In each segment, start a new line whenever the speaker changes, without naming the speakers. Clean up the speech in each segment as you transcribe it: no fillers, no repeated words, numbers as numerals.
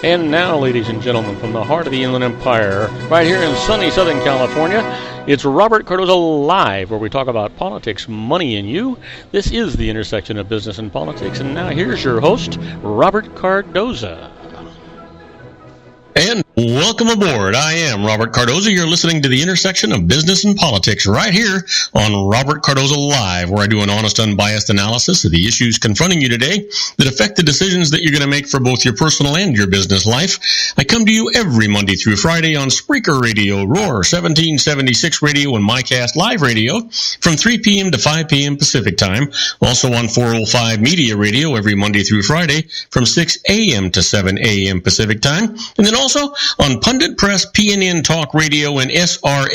And now, ladies and gentlemen, from the heart of the Inland Empire, right here in sunny Southern California, it's Robert Cardoza Live, where we talk about politics, money, and you. This is the intersection of business and politics. And now here's your host, Robert Cardoza.
And welcome aboard. I am Robert Cardoza. You're listening to the intersection of business and politics right here on Robert Cardoza Live, where I do an honest, unbiased analysis of the issues confronting you today that affect the decisions that you're going to make for both your personal and your business life. I come to you every Monday through Friday on Spreaker Radio, Roar 1776 Radio, and MyCast Live Radio from 3 p.m. to 5 p.m. Pacific Time. Also on 405 Media Radio every Monday through Friday from 6 a.m. to 7 a.m. Pacific Time. And then also on Pundit Press, PNN Talk Radio, and SHR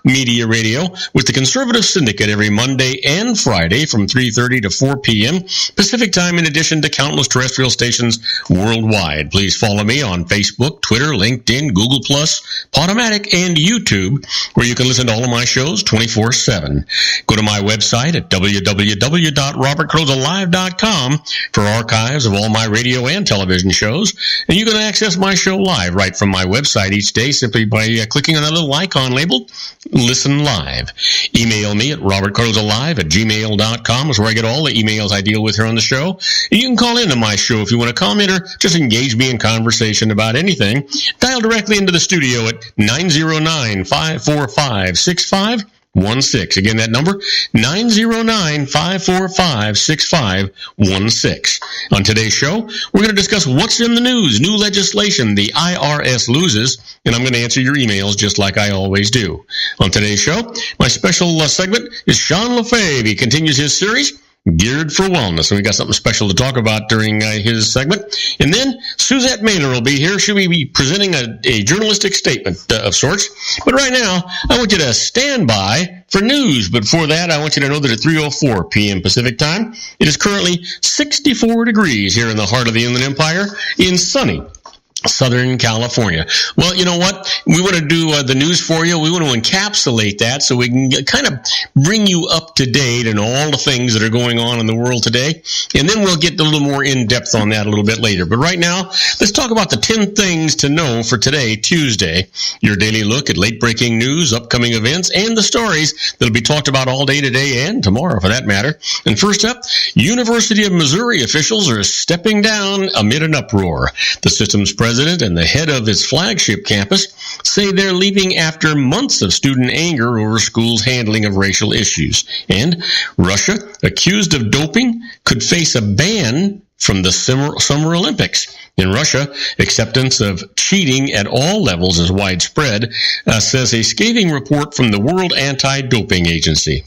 Media Radio with the Conservative Syndicate every Monday and Friday from 3:30 to 4 p.m. Pacific Time, in addition to countless terrestrial stations worldwide. Please follow me on Facebook, Twitter, LinkedIn, Google+, Podomatic, and YouTube, where you can listen to all of my shows 24/7. Go to my website at www.robertcardozalive.com for archives of all my radio and television shows, and you can access my show live right from my website each day simply by clicking on that little icon labeled Listen Live. Email me at robertcardozalive@gmail.com is where I get all the emails I deal with here on the show. And you can call into my show if you want to comment or just engage me in conversation about anything. Dial directly into the studio at 909-545-6516. Again, that number, 909-545-6516. On today's show, we're going to discuss what's in the news, new legislation, the IRS loses, and I'm going to answer your emails just like I always do. On today's show, my special segment is Sean Lefebvre. He continues his series, Geared for Wellness, and we got something special to talk about during his segment. And then Suzette Maynor will be here. She'll be presenting a journalistic statement of sorts. But right now, I want you to stand by for news. But before that, I want you to know that at 3:04 p.m. Pacific Time, it is currently 64 degrees here in the heart of the Inland Empire in sunny Southern California. Well, you know what? We want to do the news for you. We want to encapsulate that so we can kind of bring you up to date and all the things that are going on in the world today. And then we'll get a little more in-depth on that a little bit later. But right now, let's talk about the 10 things to know for today, Tuesday. Your daily look at late-breaking news, upcoming events, and the stories that'll be talked about all day today and tomorrow, for that matter. And first up, University of Missouri officials are stepping down amid an uproar. The system's president and the head of its flagship campus say they're leaving after months of student anger over schools' handling of racial issues. And Russia, accused of doping, could face a ban from the Summer Olympics. In Russia, acceptance of cheating at all levels is widespread, says a scathing report from the World Anti-Doping Agency.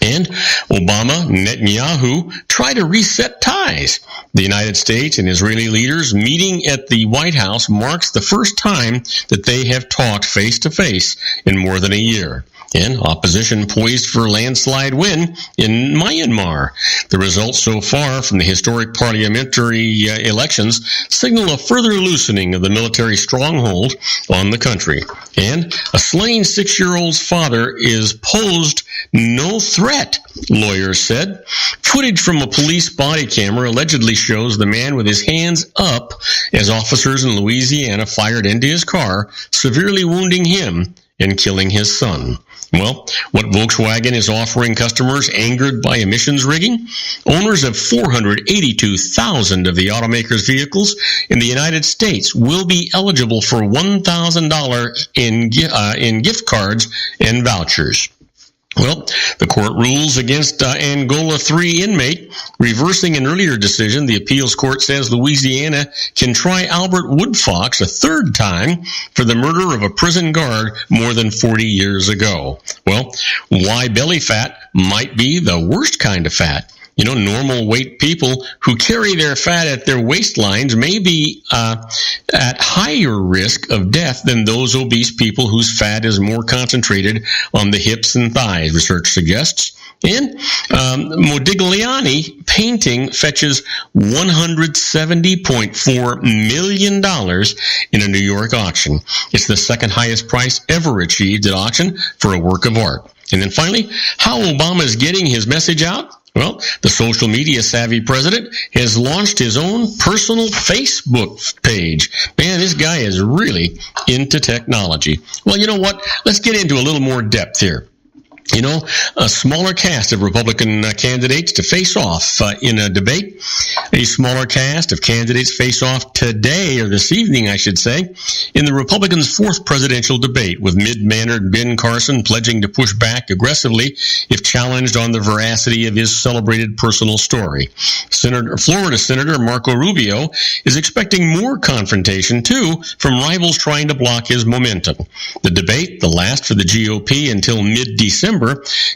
And Obama, Netanyahu try to reset ties. The United States and Israeli leaders meeting at the White House marks the first time that they have talked face-to-face in more than a year. And opposition poised for a landslide win in Myanmar. The results so far from the historic parliamentary elections signal a further loosening of the military stronghold on the country. And a slain 6-year-old's father is posed no threat, lawyers said. Footage from a police body camera allegedly shows the man with his hands up as officers in Louisiana fired into his car, severely wounding him and killing his son. Well, what Volkswagen is offering customers angered by emissions rigging? Owners of 482,000 of the automaker's vehicles in the United States will be eligible for $1,000 in gift cards and vouchers. Well, the court rules against Angola 3 inmate, reversing an earlier decision. The appeals court says Louisiana can try Albert Woodfox a third time for the murder of a prison guard more than 40 years ago. Well, why belly fat might be the worst kind of fat. You know, normal weight people who carry their fat at their waistlines may be at higher risk of death than those obese people whose fat is more concentrated on the hips and thighs, research suggests. And Modigliani painting fetches $170.4 million in a New York auction. It's the second highest price ever achieved at auction for a work of art. And then finally, how Obama is getting his message out? Well, the social media savvy president has launched his own personal Facebook page. Man, this guy is really into technology. Well, you know what? Let's get into a little more depth here. You know, a smaller cast of Republican candidates to face off in a debate. A smaller cast of candidates face off today, or this evening, I should say, in the Republicans' fourth presidential debate, with mid-mannered Ben Carson pledging to push back aggressively if challenged on the veracity of his celebrated personal story. Florida Senator Marco Rubio is expecting more confrontation, too, from rivals trying to block his momentum. The debate, the last for the GOP until mid-December,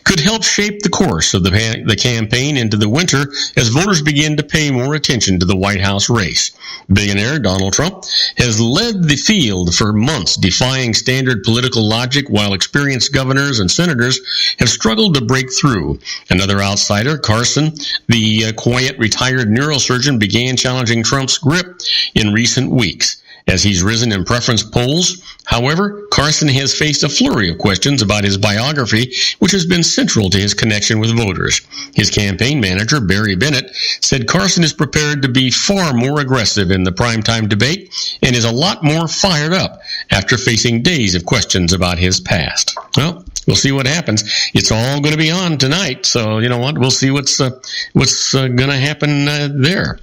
could help shape the course of the campaign into the winter as voters begin to pay more attention to the White House race. Billionaire Donald Trump has led the field for months, defying standard political logic, while experienced governors and senators have struggled to break through. Another outsider, Carson, the quiet retired neurosurgeon, began challenging Trump's grip in recent weeks. As he's risen in preference polls, however, Carson has faced a flurry of questions about his biography, which has been central to his connection with voters. His campaign manager, Barry Bennett, said Carson is prepared to be far more aggressive in the primetime debate and is a lot more fired up after facing days of questions about his past. Well, we'll see what happens. It's all going to be on tonight, so you know what? We'll see what's going to happen there.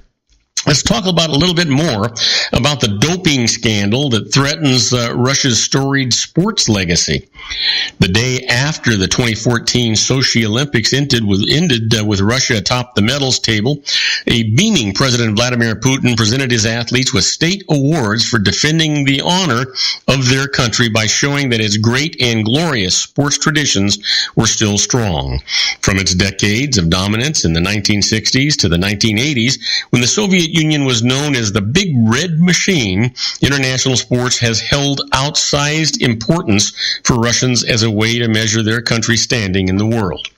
Let's talk about a little bit more about the doping scandal that threatens Russia's storied sports legacy. The day after the 2014 Sochi Olympics ended with Russia atop the medals table, a beaming President Vladimir Putin presented his athletes with state awards for defending the honor of their country by showing that its great and glorious sports traditions were still strong. From its decades of dominance in the 1960s to the 1980s, when the Soviet Union was known as the Big Red Machine, international sports has held outsized importance for Russians as a way to measure their country's standing in the world.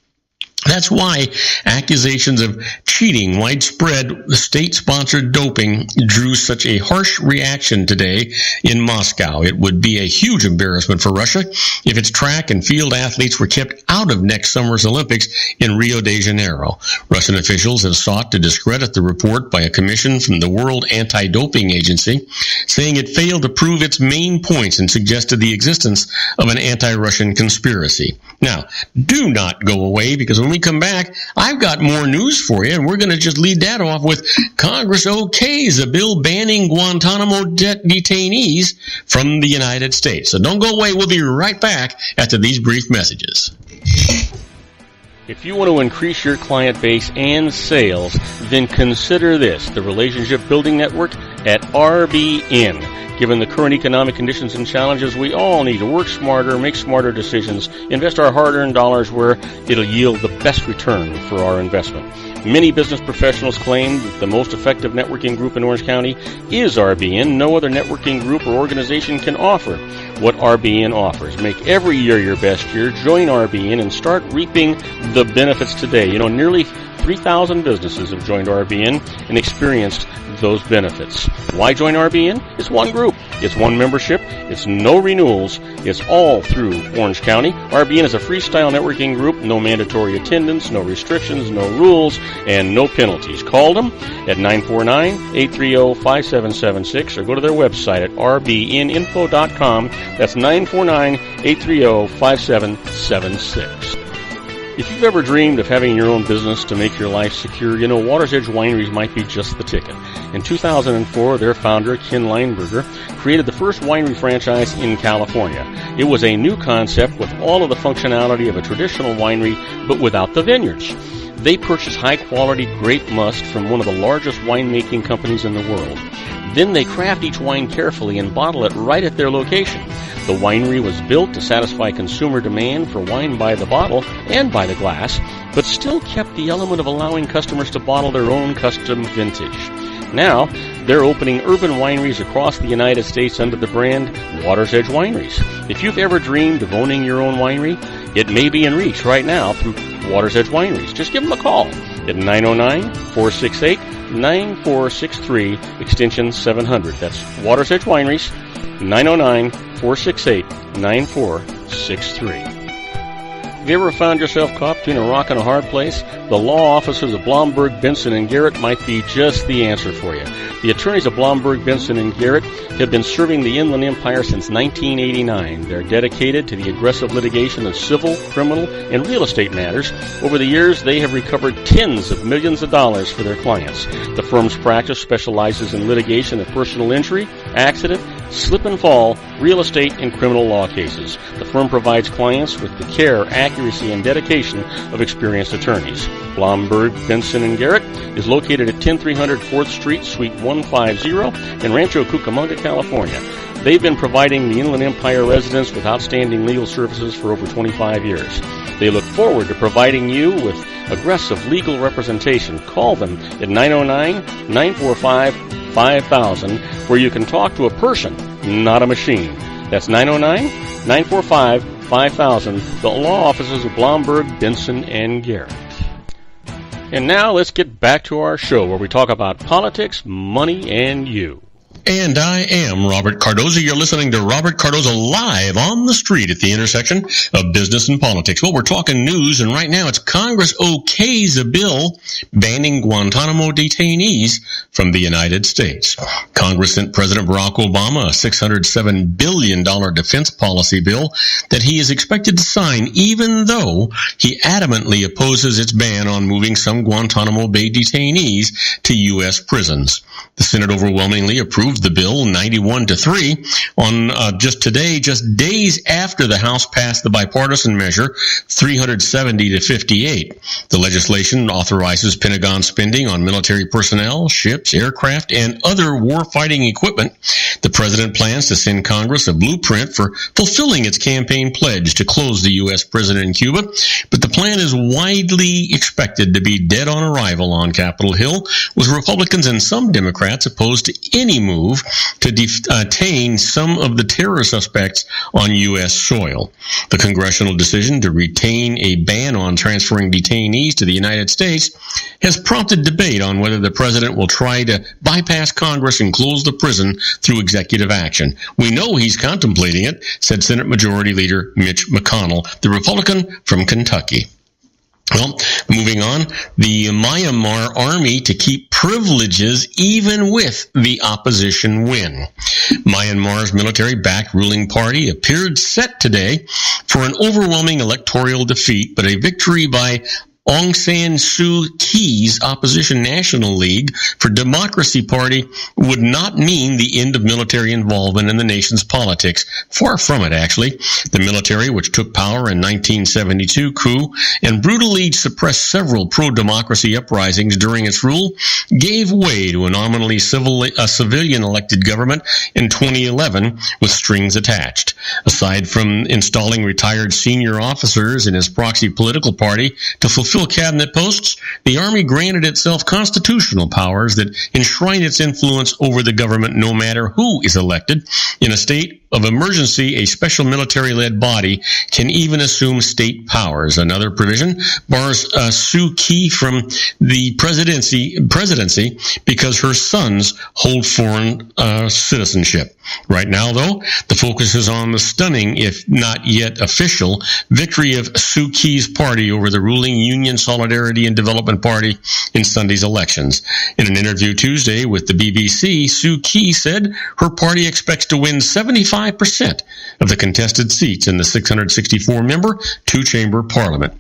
That's why accusations of cheating, widespread state-sponsored doping, drew such a harsh reaction today in Moscow. It would be a huge embarrassment for Russia if its track and field athletes were kept out of next summer's Olympics in Rio de Janeiro. Russian officials have sought to discredit the report by a commission from the World Anti-Doping Agency, saying it failed to prove its main points and suggested the existence of an anti-Russian conspiracy. Now, do not go away, because when we come back, I've got more news for you, and we're going to just lead that off with Congress okays a bill banning Guantanamo detainees from the United States. So don't go away. We'll be right back after these brief messages.
If you want to increase your client base and sales, then consider this, the Relationship Building Network at RBN. Given the current economic conditions and challenges, we all need to work smarter, make smarter decisions, invest our hard-earned dollars where it'll yield the best return for our investment. Many business professionals claim that the most effective networking group in Orange County is RBN. No other networking group or organization can offer what RBN offers. Make every year your best year. Join RBN and start reaping the benefits today. You know, nearly 3,000 businesses have joined RBN and experienced those benefits. Why join RBN? It's one group. It's one membership. It's no renewals. It's all through Orange County. RBN is a freestyle networking group. No mandatory attendance, no restrictions, no rules, and no penalties. Call them at 949-830-5776 or go to their website at rbninfo.com. That's 949-830-5776. If you've ever dreamed of having your own business to make your life secure, you know Water's Edge Wineries might be just the ticket. In 2004, their founder, Ken Lineberger, created the first winery franchise in California. It was a new concept with all of the functionality of a traditional winery, but without the vineyards. They purchase high-quality grape must from one of the largest winemaking companies in the world. Then they craft each wine carefully and bottle it right at their location. The winery was built to satisfy consumer demand for wine by the bottle and by the glass, but still kept the element of allowing customers to bottle their own custom vintage. Now, they're opening urban wineries across the United States under the brand Water's Edge Wineries. If you've ever dreamed of owning your own winery, it may be in reach right now through Water's Edge Wineries. Just give them a call at 909-468-9463, extension 700. That's Water's Edge Wineries, 909-468-9463. Have you ever found yourself caught between a rock and a hard place? The law offices of Blomberg, Benson, and Garrett might be just the answer for you. The attorneys of Blomberg, Benson, and Garrett have been serving the Inland Empire since 1989. They're dedicated to the aggressive litigation of civil, criminal, and real estate matters. Over the years, they have recovered tens of millions of dollars for their clients. The firm's practice specializes in litigation of personal injury, accident, slip and fall, real estate, and criminal law cases. The firm provides clients with the care, accuracy, and dedication of experienced attorneys. Blomberg, Benson, and Garrett is located at 10300 4th Street, Suite 150 in Rancho Cucamonga, California. They've been providing the Inland Empire residents with outstanding legal services for over 25 years. They look forward to providing you with aggressive legal representation. Call them at 909-945-5000, where you can talk to a person, not a machine. That's 909-945-5000, the law offices of Blomberg, Benson, and Garrett. And now let's get back to our show where we talk about politics, money, and you.
And I am Robert Cardoza. You're listening to Robert Cardoza live on the street at the intersection of business and politics. Well, we're talking news, and right now it's Congress okays a bill banning Guantanamo detainees from the United States. Congress sent President Barack Obama a $607 billion defense policy bill that he is expected to sign, even though he adamantly opposes its ban on moving some Guantanamo Bay detainees to U.S. prisons. The Senate overwhelmingly approved the bill 91-3 on just today, just days after the House passed the bipartisan measure 370-58. The legislation authorizes Pentagon spending on military personnel, ships, aircraft, and other war-fighting equipment. The president plans to send Congress a blueprint for fulfilling its campaign pledge to close the U.S. prison in Cuba, but the plan is widely expected to be dead on arrival on Capitol Hill, with Republicans and some Democrats opposed to any move to detain some of the terror suspects on U.S. soil. The congressional decision to retain a ban on transferring detainees to the United States has prompted debate on whether the president will try to bypass Congress and close the prison through executive action. We know he's contemplating it, said Senate Majority Leader Mitch McConnell, the Republican from Kentucky. Well, moving on, the Myanmar army to keep privileges even with the opposition win. Myanmar's military-backed ruling party appeared set today for an overwhelming electoral defeat, but a victory by Aung San Suu Kyi's opposition National League for Democracy Party would not mean the end of military involvement in the nation's politics. Far from it, actually. The military, which took power in 1972 coup and brutally suppressed several pro-democracy uprisings during its rule, gave way to a nominally civilian-elected government in 2011 with strings attached. Aside from installing retired senior officers in its proxy political party to fulfill cabinet posts, the Army granted itself constitutional powers that enshrine its influence over the government no matter who is elected. In a state of emergency, a special military-led body can even assume state powers. Another provision bars Suu Kyi from the presidency because her sons hold foreign citizenship. Right now, though, the focus is on the stunning, if not yet official, victory of Suu Kyi's party over the ruling Union Solidarity and Development Party in Sunday's elections. In an interview Tuesday with the BBC, Suu Kyi said her party expects to win 75% of the contested seats in the 664-member two-chamber parliament.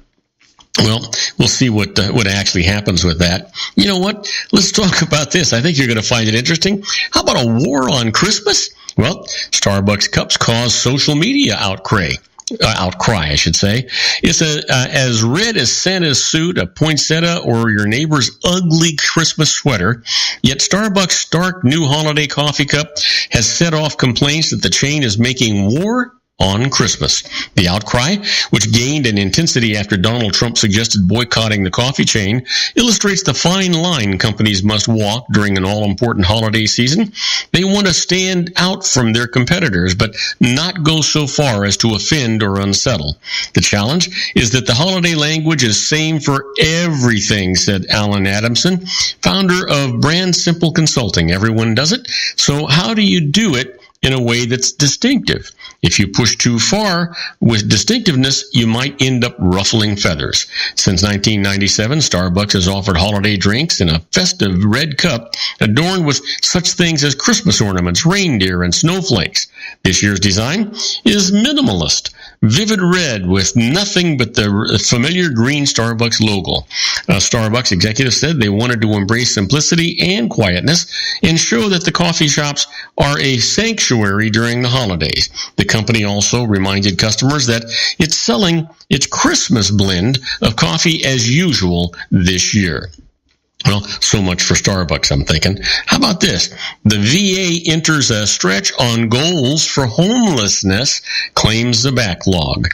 Well, we'll see what actually happens with that. You know what? Let's talk about this. I think you're going to find it interesting. How about a war on Christmas? Well, Starbucks cups cause social media outcry, I should say. It's as red as Santa's suit, a poinsettia, or your neighbor's ugly Christmas sweater. Yet Starbucks' stark new holiday coffee cup has set off complaints that the chain is making war on Christmas. The outcry, which gained in intensity after Donald Trump suggested boycotting the coffee chain, illustrates the fine line companies must walk during an all-important holiday season. They want to stand out from their competitors, but not go so far as to offend or unsettle. The challenge is that the holiday language is same for everything, said Alan Adamson, founder of Brand Simple Consulting. Everyone does it, so how do you do it in a way that's distinctive. If you push too far with distinctiveness, you might end up ruffling feathers. Since 1997, Starbucks has offered holiday drinks in a festive red cup adorned with such things as Christmas ornaments, reindeer, and snowflakes. This year's design is minimalist, vivid red with nothing but the familiar green Starbucks logo. Starbucks executives said they wanted to embrace simplicity and quietness and show that the coffee shops are a sanctuary during the holidays. The company also reminded customers that it's selling its Christmas blend of coffee as usual this year. Well, so much for Starbucks, I'm thinking. How about this? The VA enters a stretch on goals for homelessness, claims the backlog.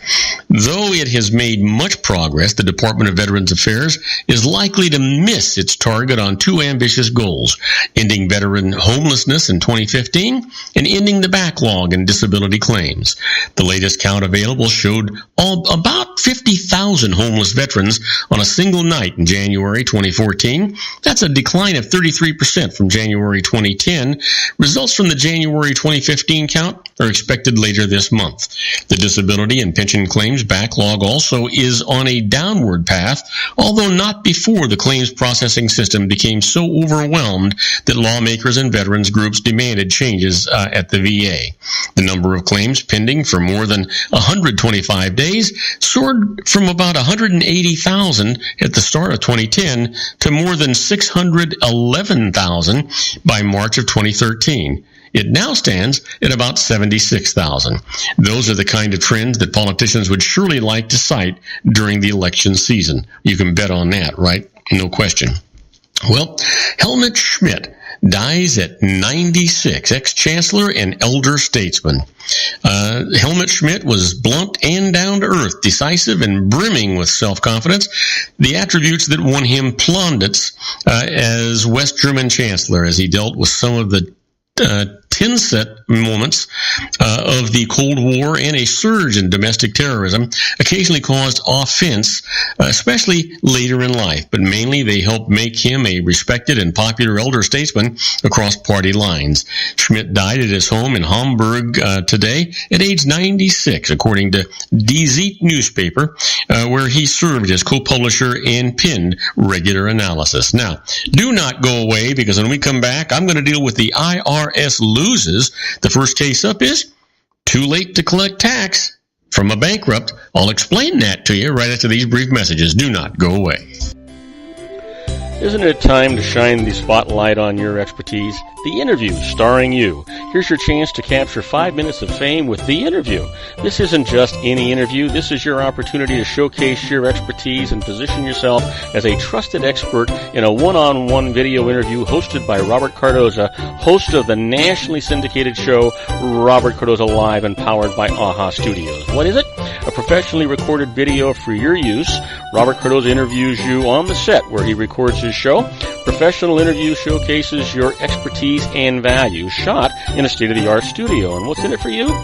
Though it has made much progress, the Department of Veterans Affairs is likely to miss its target on two ambitious goals: ending veteran homelessness in 2015 and ending the backlog in disability claims. The latest count available showed about 50,000 homeless veterans on a single night in January 2014. That's a decline of 33% from January 2010. Results from the January 2015 count are expected later this month. The disability and pension claims backlog also is on a downward path, although not before the claims processing system became so overwhelmed that lawmakers and veterans groups demanded changes at the VA. The number of claims pending for more than 125 days soared from about 180,000 at the start of 2010 to more than 611,000 by March of 2013. It now stands at about 76,000. Those are the kind of trends that politicians would surely like to cite during the election season. You can bet on that, right? No question. Well, Helmut Schmidt dies at 96, ex-chancellor and elder statesman. Helmut Schmidt was blunt and down to earth, decisive and brimming with self-confidence, the attributes that won him plaudits as West German chancellor as he dealt with some of the tense moments of the Cold War and a surge in domestic terrorism occasionally caused offense, especially later in life, but mainly they helped make him a respected and popular elder statesman across party lines. Schmidt died at his home in Hamburg today at age 96, according to Die Zeit newspaper, where he served as co-publisher and penned regular analysis. Now, do not go away, because when we come back, I'm going to deal with the IRS loses. The first case up is too late to collect tax from a bankrupt. I'll explain that to you right after these brief messages. Do not go away.
Isn't it time to shine the spotlight on your expertise? The Interview, starring you. Here's your chance to capture 5 minutes of fame with The Interview. This isn't just any interview. This is your opportunity to showcase your expertise and position yourself as a trusted expert in a one-on-one video interview hosted by Robert Cardoza, host of the nationally syndicated show Robert Cardoza Live and powered by AHA Studios. What is it? A professionally recorded video for your use. Robert Cardoza interviews you on the set where he records his show. Professional interview showcases your expertise and value, shot in a state-of-the-art studio. And what's in it for you?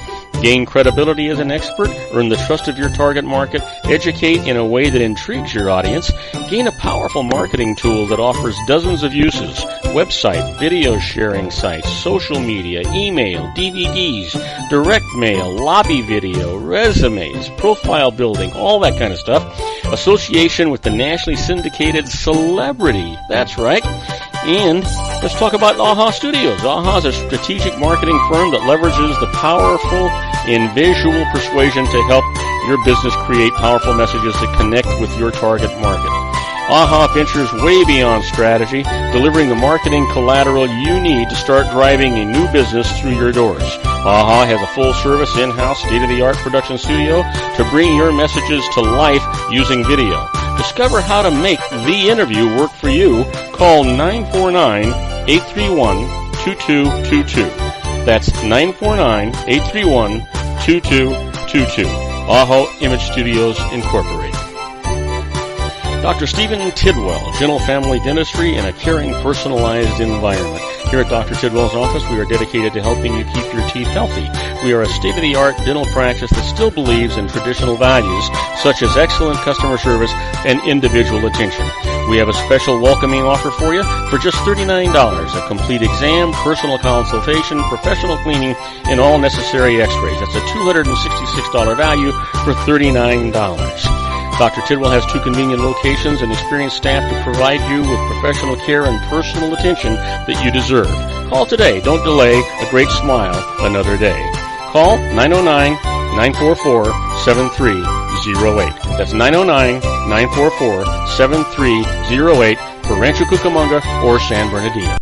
Gain credibility as an expert, earn the trust of your target market, educate in a way that intrigues your audience, gain a powerful marketing tool that offers dozens of uses: website, video sharing sites, social media, email, DVDs, direct mail, lobby video, resumes, profile building, all that kind of stuff. Association with the nationally syndicated celebrity. That's right. And let's talk about AHA Studios. AHA is a strategic marketing firm that leverages the powerful and visual persuasion to help your business create powerful messages that connect with your target market. AHA ventures way beyond strategy, delivering the marketing collateral you need to start driving a new business through your doors. AHA has a full-service, in-house, state-of-the-art production studio to bring your messages to life using video. Discover how to make The Interview work for you. Call 949-831-2222. That's 949-831-2222. AHA Image Studios, Incorporated. Dr. Stephen Tidwell, Gentle Family Dentistry in a caring, personalized environment. Here at Dr. Tidwell's office, we are dedicated to helping you keep your teeth healthy. We are a state-of-the-art dental practice that still believes in traditional values, such as excellent customer service and individual attention. We have a special welcoming offer for you for just $39, a complete exam, personal consultation, professional cleaning, and all necessary x-rays. That's a $266 value for $39. Dr. Tidwell has 2 convenient locations and experienced staff to provide you with professional care and personal attention that you deserve. Call today. Don't delay. A great smile another day. Call 909-944-7308. That's 909-944-7308 for Rancho Cucamonga or San Bernardino.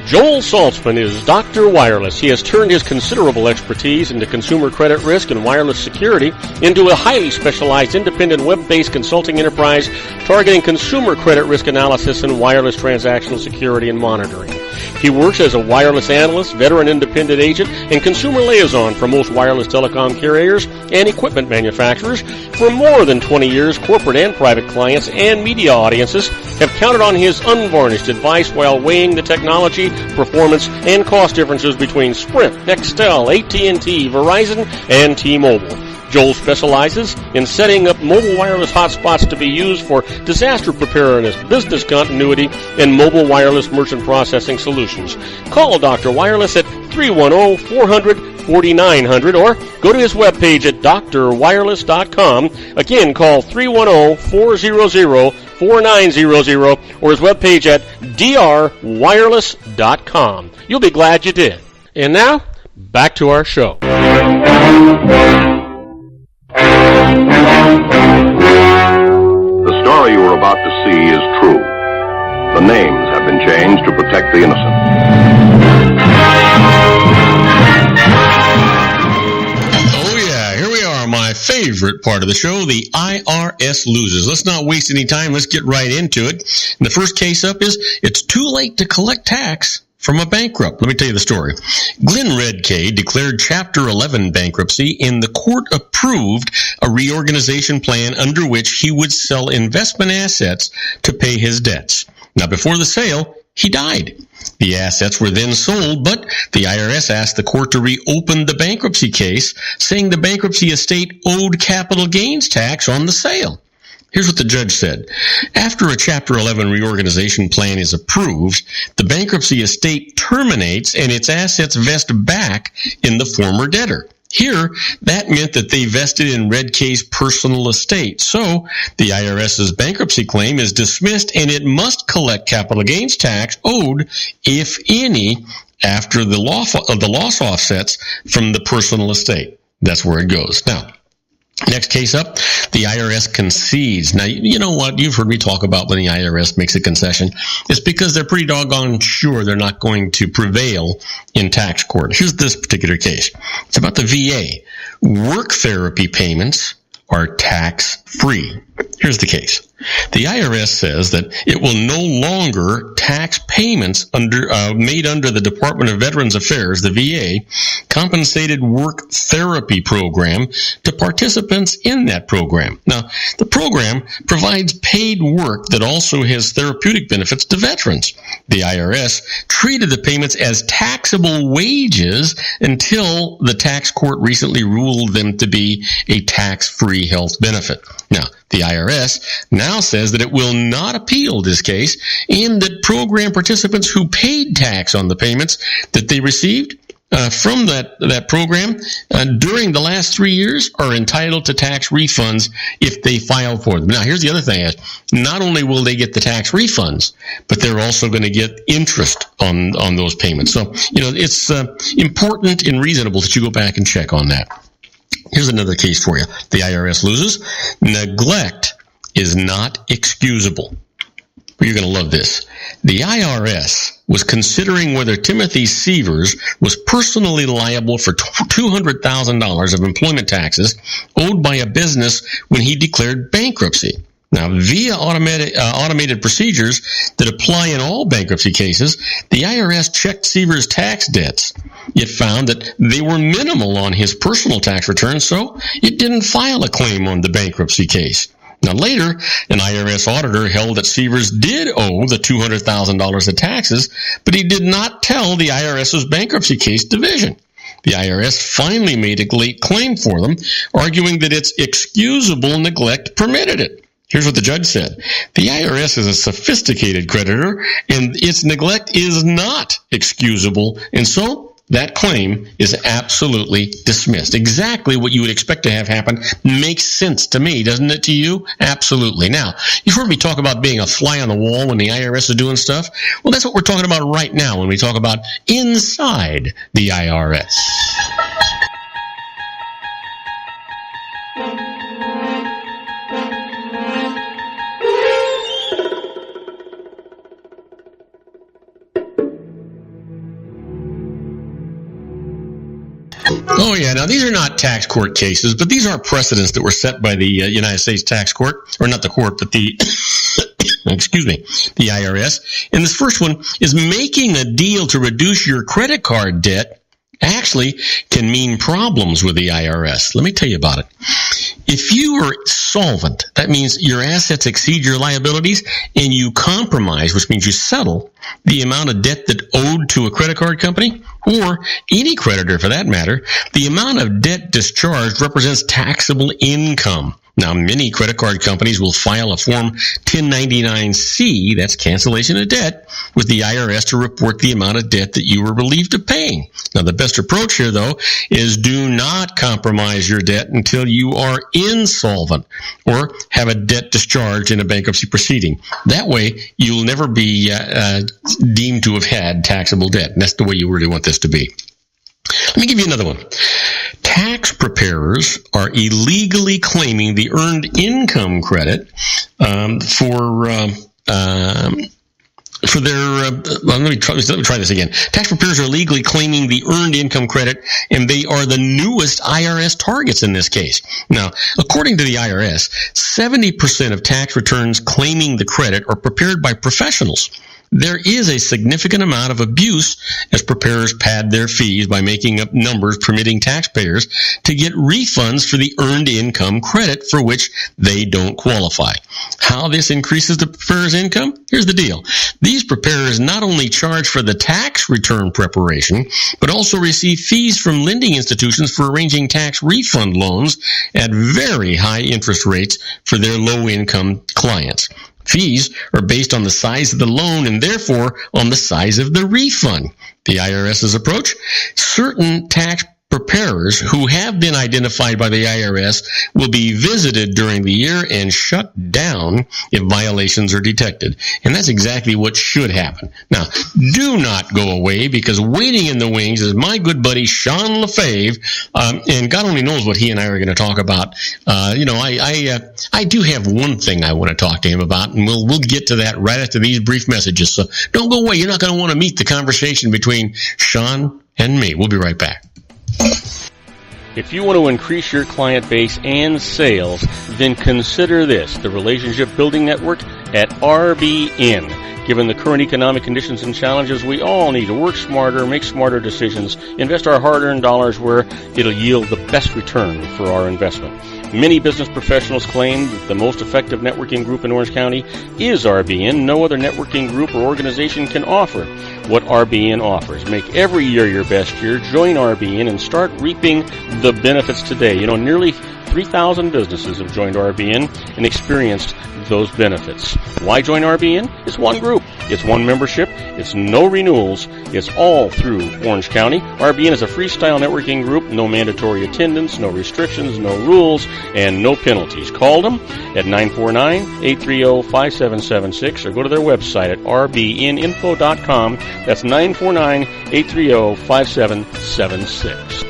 Joel Saltzman is Dr. Wireless. He has turned his considerable expertise into consumer credit risk and wireless security into a highly specialized independent web-based consulting enterprise targeting consumer credit risk analysis and wireless transactional security and monitoring. He works as a wireless analyst, veteran independent agent, and consumer liaison for most wireless telecom carriers and equipment manufacturers. For more than 20 years, corporate and private clients and media audiences have counted on his unvarnished advice while weighing the technology, performance, and cost differences between Sprint, Nextel, AT&T, Verizon, and T-Mobile. Joel specializes in setting up mobile wireless hotspots to be used for disaster preparedness, business continuity, and mobile wireless merchant processing solutions. Call Dr. Wireless at 310-400-4900 or go to his webpage at drwireless.com. Again, call 310-400-4900 or his webpage at drwireless.com. You'll be glad you did. And now, back to our show.
The story you are about to see is true. The names have been changed to protect the innocent.
Oh yeah, here we are, my favorite part of the show, the IRS loses. Let's not waste any time. Let's get right into it. And the first case up is, it's too late to collect tax from a bankrupt. Let me tell you the story. Glenn Redkay declared Chapter 11 bankruptcy, and the court approved a reorganization plan under which he would sell investment assets to pay his debts. Now, before the sale, he died. The assets were then sold, but the IRS asked the court to reopen the bankruptcy case, saying the bankruptcy estate owed capital gains tax on the sale. Here's what the judge said. After a Chapter 11 reorganization plan is approved, the bankruptcy estate terminates and its assets vest back in the former debtor. Here, that meant that they vested in Redkay's personal estate. So, the IRS's bankruptcy claim is dismissed and it must collect capital gains tax owed, if any, after the loss offsets from the personal estate. That's where it goes. Now, next case up, the IRS concedes. Now, you know what? You've heard me talk about when the IRS makes a concession. It's because they're pretty doggone sure they're not going to prevail in tax court. Here's this particular case. It's about the VA. Work therapy payments are tax-free. Here's the case. The IRS says that it will no longer tax payments made under the Department of Veterans Affairs, the VA, compensated work therapy program to participants in that program. Now, the program provides paid work that also has therapeutic benefits to veterans. The IRS treated the payments as taxable wages until the tax court recently ruled them to be a tax-free health benefit. Now, the IRS now says that it will not appeal this case and that program participants who paid tax on the payments that they received from that program during the last 3 years are entitled to tax refunds if they file for them. Now, here's the other thing. Not only will they get the tax refunds, but they're also going to get interest on those payments. So, it's important and reasonable that you go back and check on that. Here's another case for you. The IRS loses. Neglect is not excusable. You're going to love this. The IRS was considering whether Timothy Severs was personally liable for $200,000 of employment taxes owed by a business when he declared bankruptcy. Now, via automated procedures that apply in all bankruptcy cases, the IRS checked Severs' tax debts. It found that they were minimal on his personal tax return, so it didn't file a claim on the bankruptcy case. Now, later, an IRS auditor held that Severs did owe the $200,000 of taxes, but he did not tell the IRS's bankruptcy case division. The IRS finally made a late claim for them, arguing that its excusable neglect permitted it. Here's what the judge said. The IRS is a sophisticated creditor, and its neglect is not excusable, and so that claim is absolutely dismissed. Exactly what you would expect to have happen. Makes sense to me, doesn't it to you? Absolutely. Now, you've heard me talk about being a fly on the wall when the IRS is doing stuff. Well, that's what we're talking about right now when we talk about inside the IRS. Oh, yeah. Now, these are not tax court cases, but these are precedents that were set by the United States Tax Court, or not the court, but the, excuse me, the IRS. And this first one is making a deal to reduce your credit card debt actually can mean problems with the IRS. Let me tell you about it. If you are solvent, that means your assets exceed your liabilities, and you compromise, which means you settle the amount of debt that owed to a credit card company, or any creditor for that matter, the amount of debt discharged represents taxable income. Now, many credit card companies will file a Form 1099-C, that's cancellation of debt, with the IRS to report the amount of debt that you were relieved of paying. Now, the best approach here, though, is do not compromise your debt until you are insolvent or have a debt discharged in a bankruptcy proceeding. That way, you'll never be deemed to have had taxable debt. And that's the way you really want this to be. Let me give you another one. Tax preparers are illegally claiming the earned income credit for their, let me try this again. Tax preparers are legally claiming the earned income credit, and they are the newest IRS targets in this case. Now, according to the IRS, 70% of tax returns claiming the credit are prepared by professionals. There is a significant amount of abuse as preparers pad their fees by making up numbers permitting taxpayers to get refunds for the earned income credit for which they don't qualify. How this increases the preparer's income? Here's the deal. These preparers not only charge for the tax return preparation, but also receive fees from lending institutions for arranging tax refund loans at very high interest rates for their low-income clients. Fees are based on the size of the loan and therefore on the size of the refund. The IRS's approach: certain tax preparers who have been identified by the IRS will be visited during the year and shut down if violations are detected. And that's exactly what should happen. Now, do not go away, because waiting in the wings is my good buddy Sean LaFave, and God only knows what he and I are going to talk about. I do have one thing I want to talk to him about, and we'll get to that right after these brief messages. So don't go away. You're not going to want to meet the conversation between Sean and me. We'll be right back.
If you want to increase your client base and sales, then consider this: the Relationship Building Network at RBN. Given the current economic conditions and challenges, we all need to work smarter, make smarter decisions, invest our hard-earned dollars where it'll yield the best return for our investment. Many business professionals claim that the most effective networking group in Orange County is RBN. No other networking group or organization can offer what RBN offers. Make every year your best year. Join RBN and start reaping the benefits today. Nearly 3,000 businesses have joined RBN and experienced those benefits. Why join RBN? It's one group. It's one membership. It's no renewals. It's all through Orange County. RBN is a freestyle networking group. No mandatory attendance, no restrictions, no rules, and no penalties. Call them at 949-830-5776 or go to their website at rbninfo.com. That's 949-830-5776.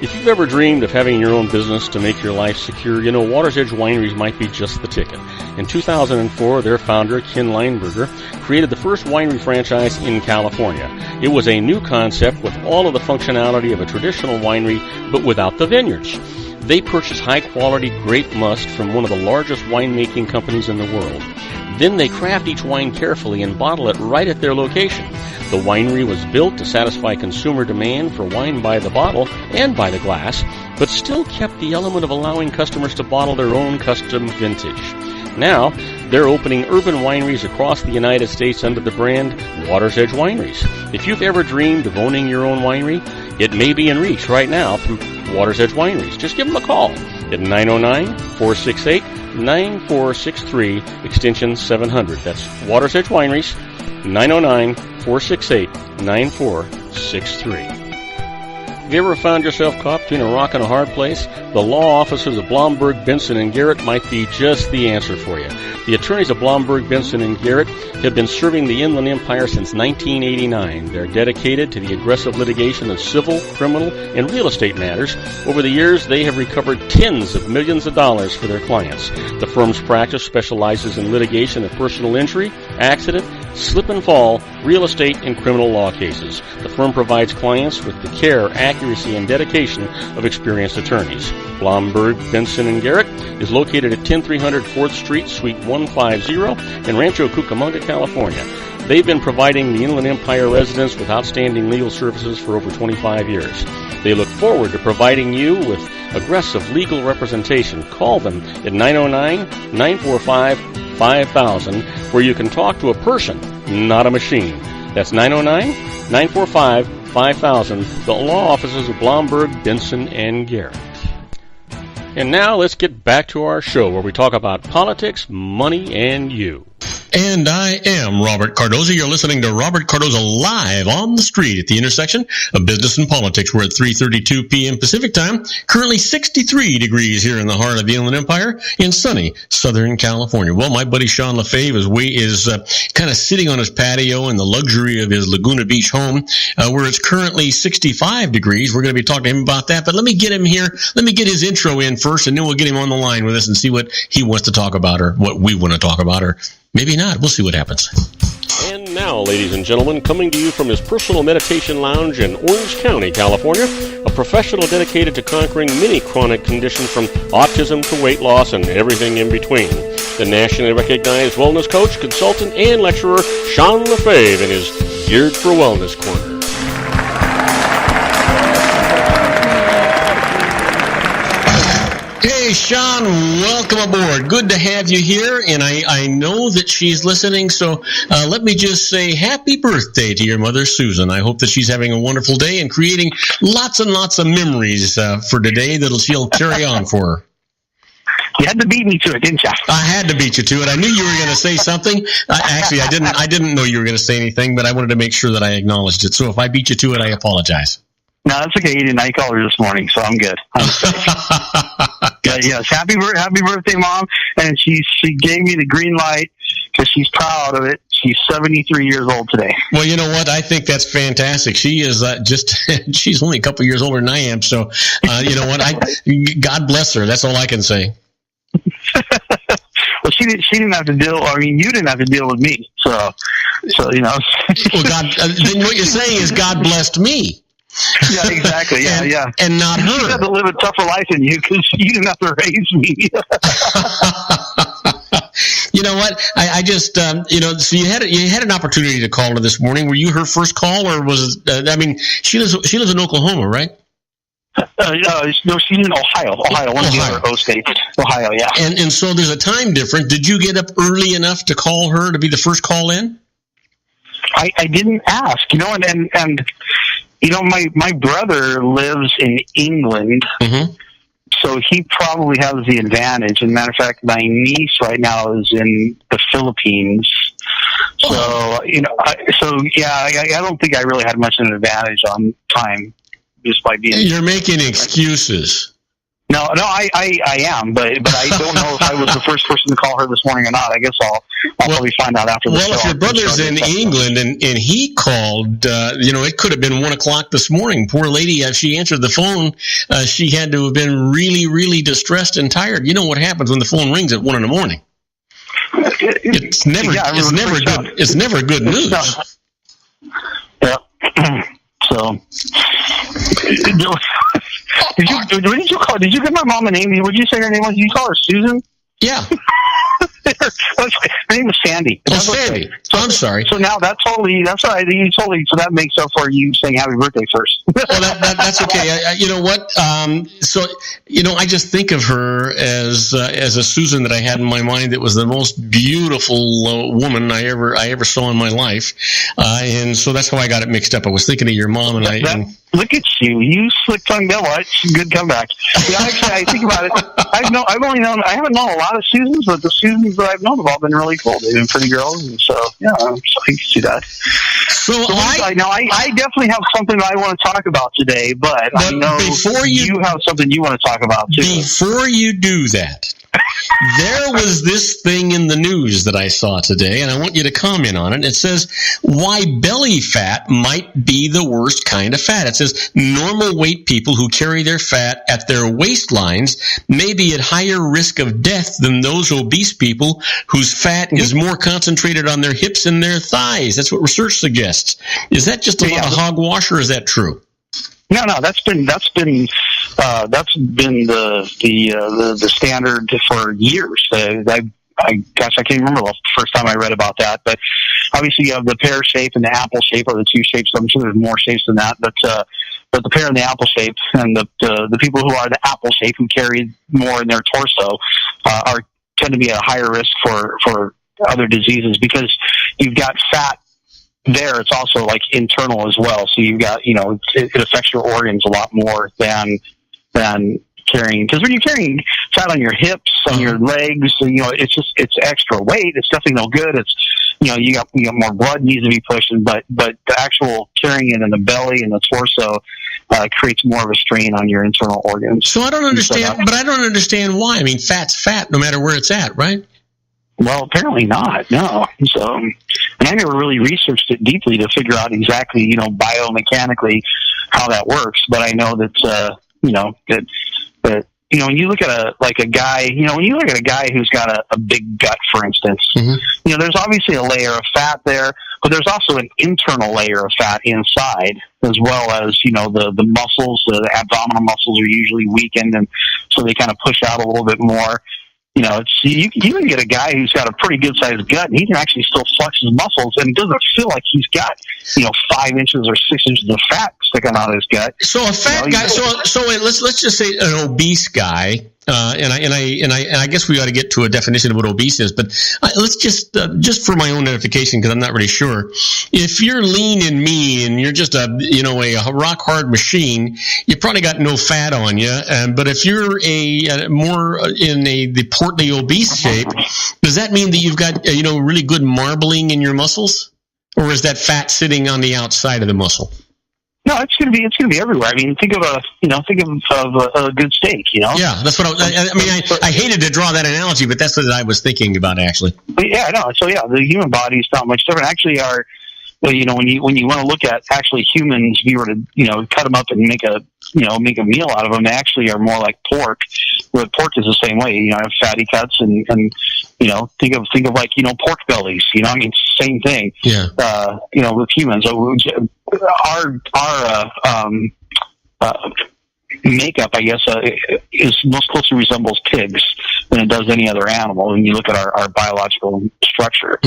If you've ever dreamed of having your own business to make your life secure, Water's Edge Wineries might be just the ticket. In 2004, their founder, Ken Lineberger, created the first winery franchise in California. It was a new concept with all of the functionality of a traditional winery, but without the vineyards. They purchase high-quality grape must from one of the largest winemaking companies in the world. Then they craft each wine carefully and bottle it right at their location. The winery was built to satisfy consumer demand for wine by the bottle and by the glass, but still kept the element of allowing customers to bottle their own custom vintage. Now, they're opening urban wineries across the United States under the brand Water's Edge Wineries. If you've ever dreamed of owning your own winery, it may be in reach right now through Water's Edge Wineries. Just give them a call at 909-468-9463, extension 700. That's Water's Edge Wineries, 909-468-9463. Have you ever found yourself caught between a rock and a hard place? The law offices of Blomberg, Benson, and Garrett might be just the answer for you. The attorneys of Blomberg, Benson, and Garrett have been serving the Inland Empire since 1989. They're dedicated to the aggressive litigation of civil, criminal, and real estate matters. Over the years, they have recovered tens of millions of dollars for their clients. The firm's practice specializes in litigation of personal injury, accident, slip and fall, real estate, and criminal law cases. The firm provides clients with the care, accuracy, and dedication of experienced attorneys. Blomberg, Benson, and Garrett is located at 10300 4th Street, Suite 150 in Rancho Cucamonga, California. They've been providing the Inland Empire residents with outstanding legal services for over 25 years. They look forward to providing you with aggressive legal representation. Call them at 909-945-5000, where you can talk to a person, not a machine. That's 909-945-5000, the law offices of Blomberg, Benson, and Garrett. And now let's get back to our show where we talk about politics, money, and you.
And I am Robert Cardoza. You're listening to Robert Cardoza live on the street at the intersection of business and politics. We're at 3:32 p.m. Pacific time. Currently 63 degrees here in the heart of the Inland Empire in sunny Southern California. Well, my buddy Sean LaFave is kind of sitting on his patio in the luxury of his Laguna Beach home, where it's currently 65 degrees. We're going to be talking to him about that. But let me get him here. Let me get his intro in first, and then we'll get him on the line with us and see what he wants to talk about or what we want to talk about, or maybe not. We'll see what happens.
And now, ladies and gentlemen, coming to you from his personal meditation lounge in Orange County, California, a professional dedicated to conquering many chronic conditions from autism to weight loss and everything in between. The nationally recognized wellness coach, consultant, and lecturer, Sean LaFave, in his Geared for Wellness Corner.
Hey, Sean, welcome aboard. Good to have you here, and I know that she's listening, so let me just say happy birthday to your mother, Susan. I hope that she's having a wonderful day and creating lots and lots of memories for today that she'll carry on for her.
You had to beat me to it, didn't you?
I had to beat you to it. I knew you were going to say something. Actually, I didn't know you were going to say anything, but I wanted to make sure that I acknowledged it. So if I beat you to it, I apologize.
No, that's okay. You didn't. I called her this morning, so I'm good. Yes, happy birthday, Mom. And she gave me the green light because she's proud of it. She's 73 years old today.
Well, you know what? I think that's fantastic. She is she's only a couple years older than I am. So, you know what? God bless her. That's all I can say.
Well, she didn't have to deal. I mean, you didn't have to deal with me. So you know.
Well, God. Then what you're saying is God blessed me.
Yeah, exactly. Yeah.
And not her.
She had to live a tougher life than you because you didn't have to raise me.
You know what? I just, so you had an opportunity to call her this morning. Were you her first call, or was it, she lives in Oklahoma, right?
No, she's in Ohio, one of the other O states. Ohio, yeah.
And so there's a time difference. Did you get up early enough to call her to be the first call in?
I didn't ask, and my brother lives in England,
mm-hmm.
So he probably has the advantage. As a matter of fact, my niece right now is in the Philippines. So, I don't think I really had much of an advantage on time just by being...
You're making excuses.
No, I am, but I don't know if I was the first person to call her this morning or not. I guess I'll probably find out after the show.
Well, if your brother's in England and he called, it could have been 1 o'clock this morning. Poor lady, as she answered the phone, she had to have been really, really distressed and tired. You know what happens when the phone rings at 1 in the morning? It's never good. It's never good news.
Yeah. So, did you call? Did you give my mom a name? Would you say her name was? Did you call her Susan?
Yeah.
Her name was Sandy.
Oh, Sandy. So, I'm sorry.
So now that's all right. So that makes up for you saying happy birthday first.
Well, that's okay. You know what? I just think of her as a Susan that I had in my mind that was the most beautiful woman I ever saw in my life, and so that's how I got it mixed up. I was thinking of your mom, and
look at you slick-tongued devil. That's a good comeback. Yeah, actually, I think about it. I haven't known a lot of Susans, but the Susans that I've known have all been really cool. They've been pretty girls, and so yeah, I can see that. So I definitely have something that I want to talk about today, but I know you have something you want to talk about too.
Before you do that, there was this thing in the news that I saw today, and I want you to comment on it. It says why belly fat might be the worst kind of fat. It says normal weight people who carry their fat at their waistlines may be at higher risk of death than those obese people whose fat is more concentrated on their hips and their thighs. That's what research suggests. Is that just a lot of hogwash, or is that true?
No, that's been the standard for years. I can't remember the first time I read about that, but obviously you have the pear shape and the apple shape, or the two shapes. I'm sure there's more shapes than that, but the pear and the apple shape, and the people who are the apple shape, who carry more in their torso, tend to be at a higher risk for other diseases, because you've got fat there. It's also like internal as well. So you've got, it affects your organs a lot more than carrying, because when you're carrying fat on your hips, on your legs, it's extra weight. It's definitely no good. It's, you got more blood needs to be pushed, but the actual carrying it in the belly and the torso creates more of a strain on your internal organs.
So I don't understand, but I don't understand why. I mean, fat's fat no matter where it's at, right?
Well, apparently not. No. So, and I never really researched it deeply to figure out exactly, biomechanically how that works. But I know that, when you look at a guy, when you look at a guy who's got a big gut, for instance, there's obviously a layer of fat there, but there's also an internal layer of fat inside, as well as, the muscles, the abdominal muscles are usually weakened, and so they kind of push out a little bit more. You can get a guy who's got a pretty good sized gut, and he can actually still flex his muscles, and it doesn't feel like he's got 5 inches or 6 inches of fat sticking out of his gut.
So a fat guy. So let's just say an obese guy. And I guess we ought to get to a definition of what obese is, but let's just for my own edification, because I'm not really sure. If you're lean and mean and you're just a rock hard machine, you probably got no fat on you. But if you're more in the portly obese shape, does that mean that you've got really good marbling in your muscles, or is that fat sitting on the outside of the muscle?
No, it's gonna be everywhere. I mean, think of a good steak.
Yeah, that's what I hated to draw that analogy, but that's what I was thinking about actually.
But yeah, no. So yeah, the human body is not much different. Actually, when you want to look at actually humans, if you were to cut them up and make a meal out of them, they actually are more like pork. Where pork is the same way. Have fatty cuts and think of like pork bellies. Same thing.
Yeah.
With humans, our makeup, I guess, is most closely resembles pigs than it does any other animal. When you look at our biological structure,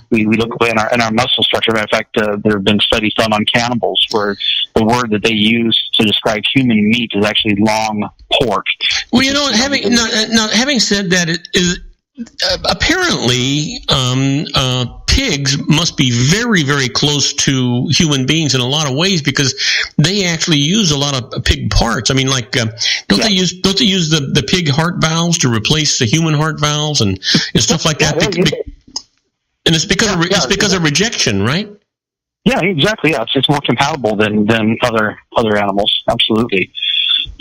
we look in our muscle structure. Matter of fact, there have been studies done on cannibals where the word that they use to describe human meat is actually long pork.
Well, having said that, it is apparently pigs must be very, very close to human beings in a lot of ways, because they actually use a lot of pig parts. I mean, like, don't they use the pig heart valves to replace the human heart valves and stuff like that? And it's because of rejection, right?
Yeah, exactly. Yeah, it's more compatible than other animals. Absolutely.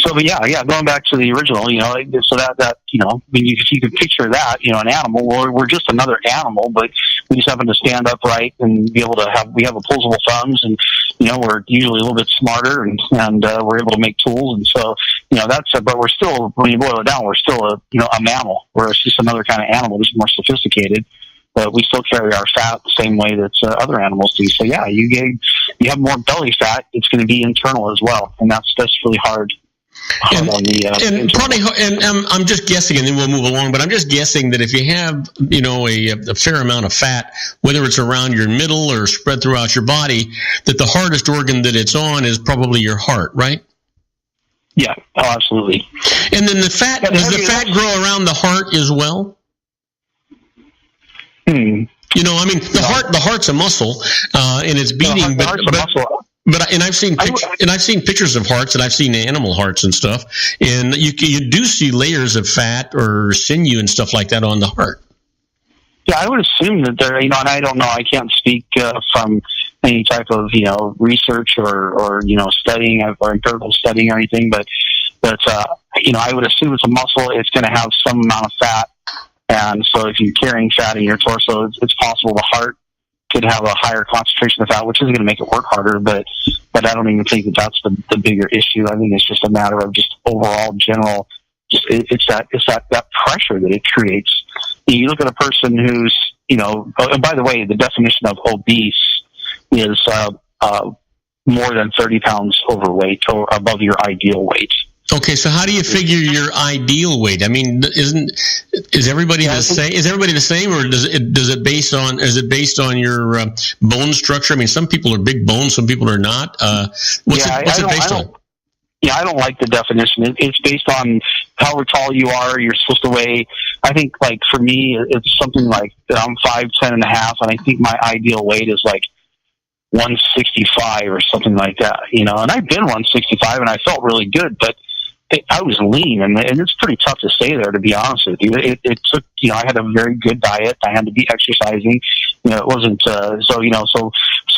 So, but yeah, going back to the original, so that if you could picture that, an animal, well, we're just another animal, but we just happen to stand upright and be able to we have opposable thumbs, and, we're usually a little bit smarter, and we're able to make tools. And so, but we're still, when you boil it down, we're still a mammal, where it's just another kind of animal, just more sophisticated. But we still carry our fat the same way that other animals do. So yeah, you have more belly fat. It's going to be internal as well, and that's really hard. hard on the
and probably, and I'm just guessing, and then we'll move along. But I'm just guessing that if you have, a fair amount of fat, whether it's around your middle or spread throughout your body, that the hardest organ that it's on is probably your heart, right?
Yeah, absolutely.
And then does the fat grow around the heart as well? The heart's a muscle, and it's beating, and I've seen pictures of hearts, and I've seen animal hearts and stuff, and you do see layers of fat or sinew and stuff like that on the heart.
Yeah, I would assume that there, and I don't know, I can't speak from any type of, research or studying or empirical studying or anything, but I would assume it's a muscle, it's going to have some amount of fat, and so if you're carrying fat in your torso, it's possible the heart could have a higher concentration of fat, which isn't going to make it work harder, but I don't even think that that's the bigger issue. I think it's just a matter of just overall general, it's that pressure that it creates. You look at a person who's, and by the way, the definition of obese is more than 30 pounds overweight or above your ideal weight.
Okay, so how do you figure your ideal weight? I mean, is everybody the same? Is everybody the same, or is it based on your bone structure? I mean, some people are big bones, some people are not. What's it based on?
Yeah, I don't like the definition. It's based on however tall you are. You're supposed to weigh. I think, like for me, it's something like I'm 5'10" and a half, and I think my ideal weight is like 165 or something like that. And I've been 165, and I felt really good, but I was lean, and it's pretty tough to stay there, to be honest with you. It took, I had a very good diet. I had to be exercising. It wasn't, so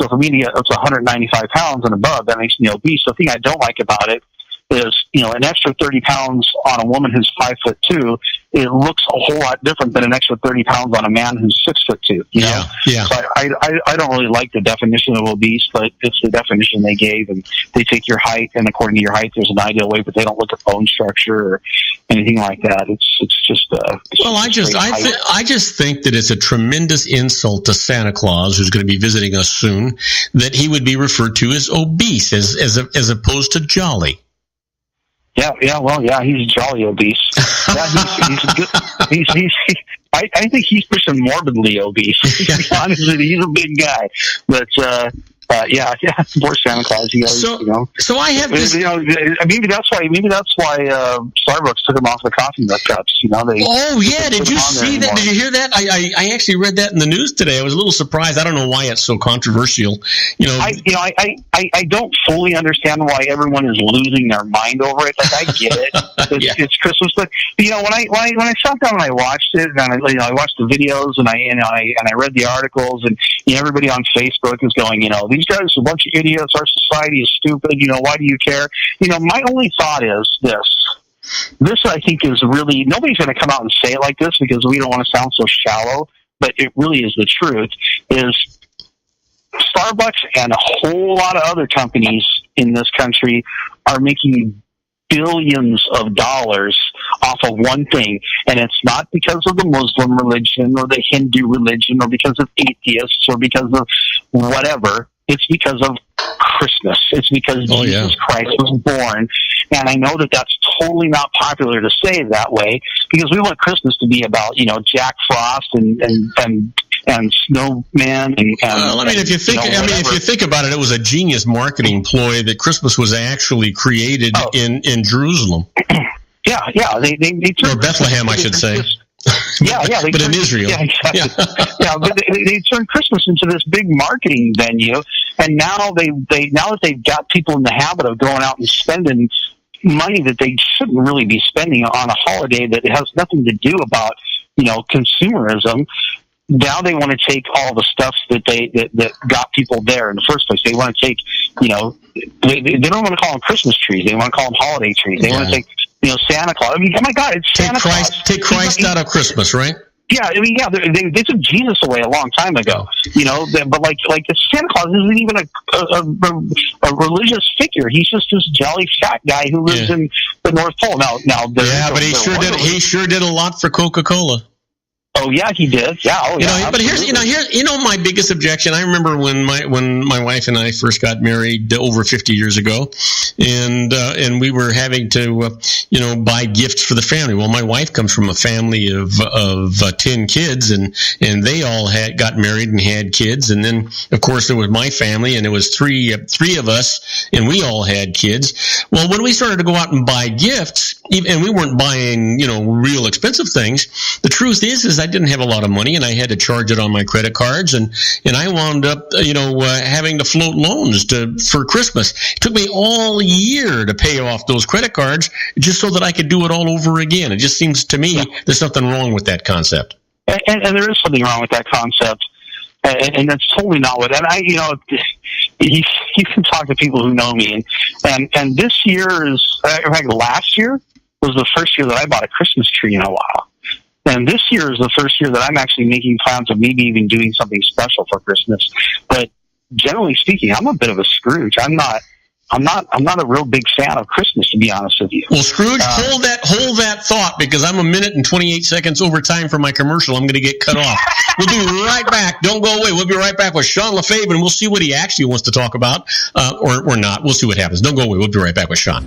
for me to get up to 195 pounds and above, that makes me obese. The thing I don't like about it is, an extra 30 pounds on a woman who's 5'2", it looks a whole lot different than an extra 30 pounds on a man who's 6'2".
Yeah.
So I don't really like the definition of obese, but it's the definition they gave, and they take your height, and according to your height, there's an ideal weight, but they don't look at bone structure or anything like that. It's just.
I just think that it's a tremendous insult to Santa Claus, who's going to be visiting us soon, that he would be referred to as obese as opposed to jolly.
He's jolly obese. He's good. I think he's pushing morbidly obese. To be honest with you, he's a big guy, but poor Santa Claus.
So I have this.
Maybe that's why Starbucks took him off the coffee cups.
Did you see that? Did you hear that? I actually read that in the news today. I was a little surprised. I don't know why it's so controversial.
I don't fully understand why everyone is losing their mind over it. Like, I get it. It's Christmas, but when I sat down and I watched it, and I watched the videos, and I read the articles, and everybody on Facebook is going, these guys are a bunch of idiots. Our society is stupid. Why do you care? My only thought is this. This, I think, is really, nobody's going to come out and say it like this because we don't want to sound so shallow, but it really is the truth, is Starbucks and a whole lot of other companies in this country are making billions of dollars off of one thing, and it's not because of the Muslim religion or the Hindu religion or because of atheists or because of whatever. It's because of Christmas. It's because Jesus Christ was born. And I know that that's totally not popular to say that way because we want Christmas to be about, Jack Frost and snowman
if you think about it, it was a genius marketing ploy that Christmas was actually created in Jerusalem.
Yeah. They
or Bethlehem, I should say. But in Israel.
Yeah, exactly. But they turned Christmas into this big marketing venue, and now that they've got people in the habit of going out and spending money that they shouldn't really be spending on a holiday that has nothing to do about consumerism. Now they want to take all the stuff that got people there in the first place. They want to take, they don't want to call them Christmas trees. They want to call them holiday trees. They want to take, Santa Claus. I mean, oh my God, it's Santa Claus.
Take Christ out of Christmas, right?
Yeah, I mean, they took Jesus away a long time ago, but like Santa Claus isn't even a religious figure. He's just this jolly fat guy who lives in the North Pole. Now,
but he sure did a lot for Coca-Cola.
Oh yeah, he did. Yeah,
But here's my biggest objection. I remember when my wife and I first got married over 50 years ago, and we were having to buy gifts for the family. Well, my wife comes from a family of 10 kids, and they all got married and had kids, and then of course there was my family, and it was three of us, and we all had kids. Well, when we started to go out and buy gifts, and we weren't buying real expensive things, the truth is I didn't have a lot of money, and I had to charge it on my credit cards, and I wound up having to float loans for Christmas. It took me all year to pay off those credit cards just so that I could do it all over again. It just seems to me there's something wrong with that concept.
And there is something wrong with that concept, and that's totally not what. And you can talk to people who know me, and this year is, in fact, last year was the first year that I bought a Christmas tree in a while. And this year is the first year that I'm actually making plans of maybe even doing something special for Christmas. But generally speaking, I'm a bit of a Scrooge. I'm not a real big fan of Christmas, to be honest with you.
Well, Scrooge, hold that thought, because I'm a minute and 28 seconds over time for my commercial. I'm going to get cut off. We'll be right back. Don't go away. We'll be right back with Sean LaFave, and we'll see what he actually wants to talk about, or not. We'll see what happens. Don't go away. We'll be right back with Sean.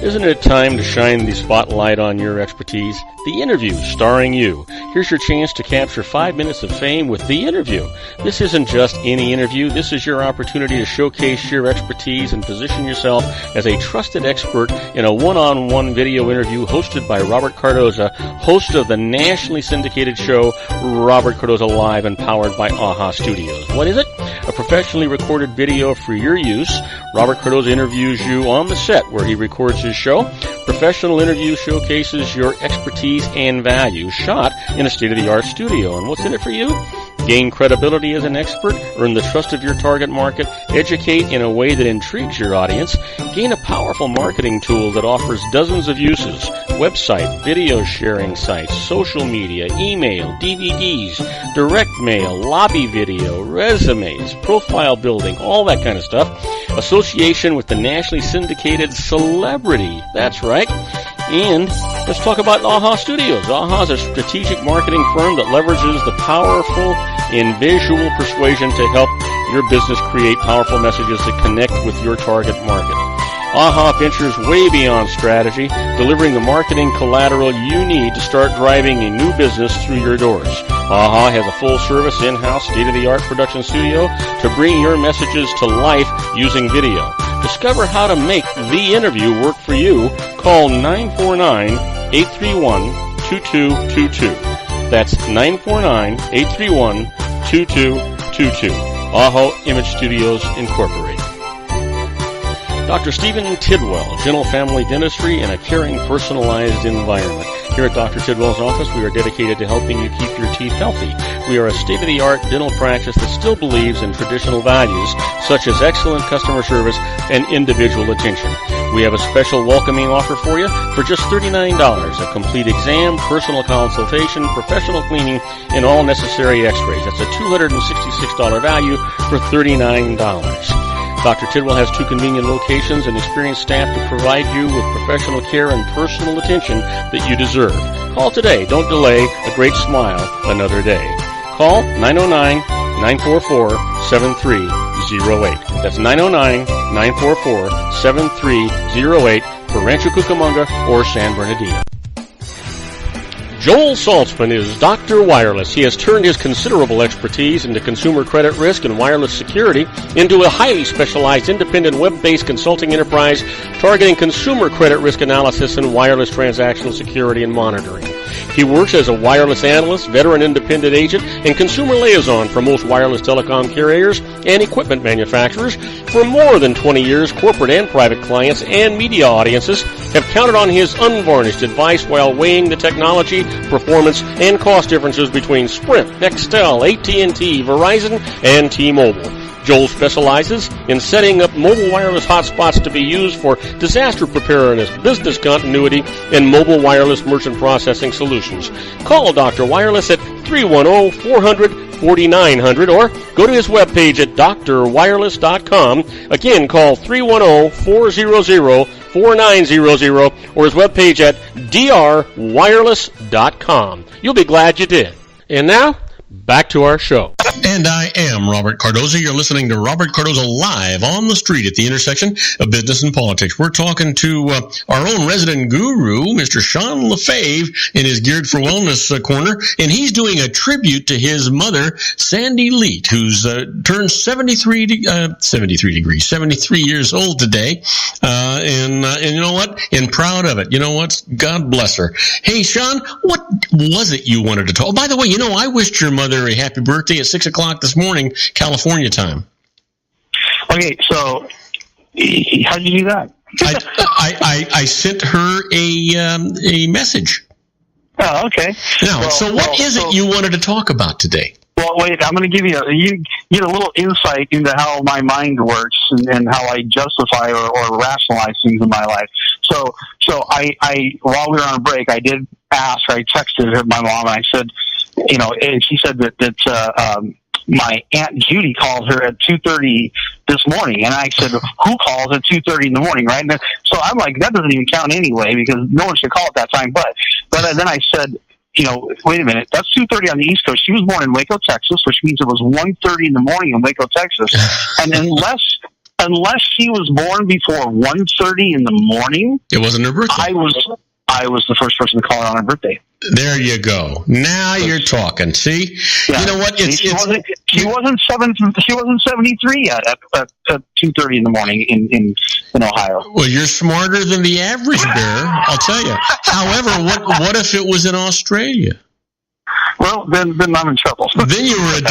Isn't it time to shine the spotlight on your expertise? The Interview, starring you. Here's your chance to capture 5 minutes of fame with The Interview. This isn't just any interview. This is your opportunity to showcase your expertise and position yourself as a trusted expert in a one-on-one video interview hosted by Robert Cardoza, host of the nationally syndicated show Robert Cardoza Live and powered by AHA Studios. What is it? A professionally recorded video for your use. Robert Cardoza interviews you on the set where he records his show. Professional interview showcases your expertise and value, shot in a state-of-the-art studio. And what's in it for you? Gain credibility as an expert, earn the trust of your target market, educate in a way that intrigues your audience, gain a powerful marketing tool that offers dozens of uses, website, video sharing sites, social media, email, DVDs, direct mail, lobby video, resumes, profile building, all that kind of stuff. Association with the nationally syndicated celebrity. That's right. And let's talk about AHA Studios. AHA is a strategic marketing firm that leverages the powerful in visual persuasion to help your business create powerful messages that connect with your target market. AHA ventures way beyond strategy, delivering the marketing collateral you need to start driving a new business through your doors. AHA has a full-service, in-house, state-of-the-art production studio to bring your messages to life using video. Discover how to make The Interview work for you. Call 949-831-2222. That's 949-831-2222. AHA Image Studios, Incorporated. Dr. Stephen Tidwell, Gentle Family Dentistry in a caring, personalized environment. Here at Dr. Tidwell's office, we are dedicated to helping you keep your teeth healthy. We are a state-of-the-art dental practice that still believes in traditional values, such as excellent customer service and individual attention. We have a special welcoming offer for you for just $39, a complete exam, personal consultation, professional cleaning, and all necessary x-rays. That's a $266 value for $39. Dr. Tidwell has 2 convenient locations and experienced staff to provide you with professional care and personal attention that you deserve. Call today. Don't delay. A great smile another day. Call 909-944-7308. That's 909-944-7308 for Rancho Cucamonga or San Bernardino. Joel Saltzman is Dr. Wireless. He has turned his considerable expertise into consumer credit risk and wireless security into a highly specialized independent web-based consulting enterprise targeting consumer credit risk analysis and wireless transactional security and monitoring. He works as a wireless analyst, veteran independent agent, and consumer liaison for most wireless telecom carriers and equipment manufacturers. For more than 20 years, corporate and private clients and media audiences have counted on his unvarnished advice while weighing the technology, performance, and cost differences between Sprint, Nextel, AT&T, Verizon, and T-Mobile. Joel specializes in setting up mobile wireless hotspots to be used for disaster preparedness, business continuity, and mobile wireless merchant processing solutions. Call Dr. Wireless at 310-400-4900 or go to his webpage at drwireless.com. Again, call 310-400-4900 4900 or his webpage at drwireless.com. You'll be glad you did. And now, back to our show.
And I am Robert Cardoza. You're listening to Robert Cardoza live on the street at the intersection of business and politics. We're talking to our own resident guru, Mr. Sean LaFave, in his Geared for Wellness corner, and he's doing a tribute to his mother, Sandy Leet, who's turned 73 years old today, and you know what? And proud of it. You know what? God bless her. Hey, Sean, what was it you wanted to talk? By the way, you know, I wished your mother a happy birthday at 6 o'clock this morning, California time.
Okay, so how did you do that?
I sent her a message.
Oh, okay.
Now, so what is it you wanted to talk about today?
Well, wait, I'm going to give you get a little insight into how my mind works and how I justify or rationalize things in my life. So I while we were on break, I did ask, I texted her, my mom, and I said, you know, and she said that my Aunt Judy called her at 2:30 this morning, and I said, who calls at 2:30 in the morning, right? And so I'm like, that doesn't even count anyway, because no one should call at that time. But then I said, you know, wait a minute, that's 2:30 on the East Coast. She was born in Waco, Texas, which means it was 1:30 in the morning in Waco, Texas. And unless she was born before 1:30 in the morning,
it wasn't her birthday.
I was the first person to call her on her birthday.
There you go. Now you're talking. See,
yeah.
You know what?
She wasn't 73 yet at 2:30 in the morning in Ohio.
Well, you're smarter than the average bear, I'll tell you. However, what if it was in Australia?
Well, then I'm in trouble.
Then you were a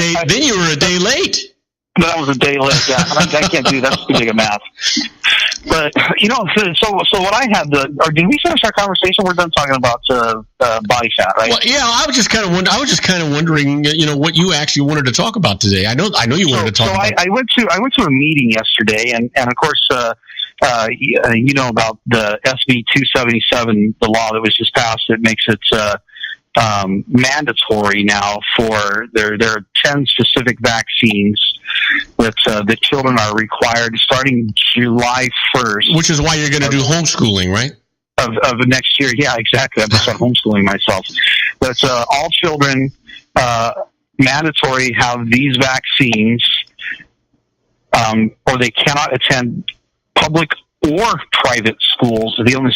day late.
That was a day late. Yeah, I can't do that. That's too big a math. But you know, so what I had or did we finish our conversation? We're done talking about body fat, right?
Well, yeah, I was just kind of wondering, you know, what you actually wanted to talk about today. I know you wanted to talk about.
I went to a meeting yesterday, and of course, you know about the SB 277, the law that was just passed. It makes it mandatory now for there are 10 specific vaccines that children are required starting July 1st.
Which is why you're going to do homeschooling, right?
Of next year. Yeah, exactly. I'm just homeschooling myself. But all children mandatory have these vaccines, or they cannot attend public or private schools. The only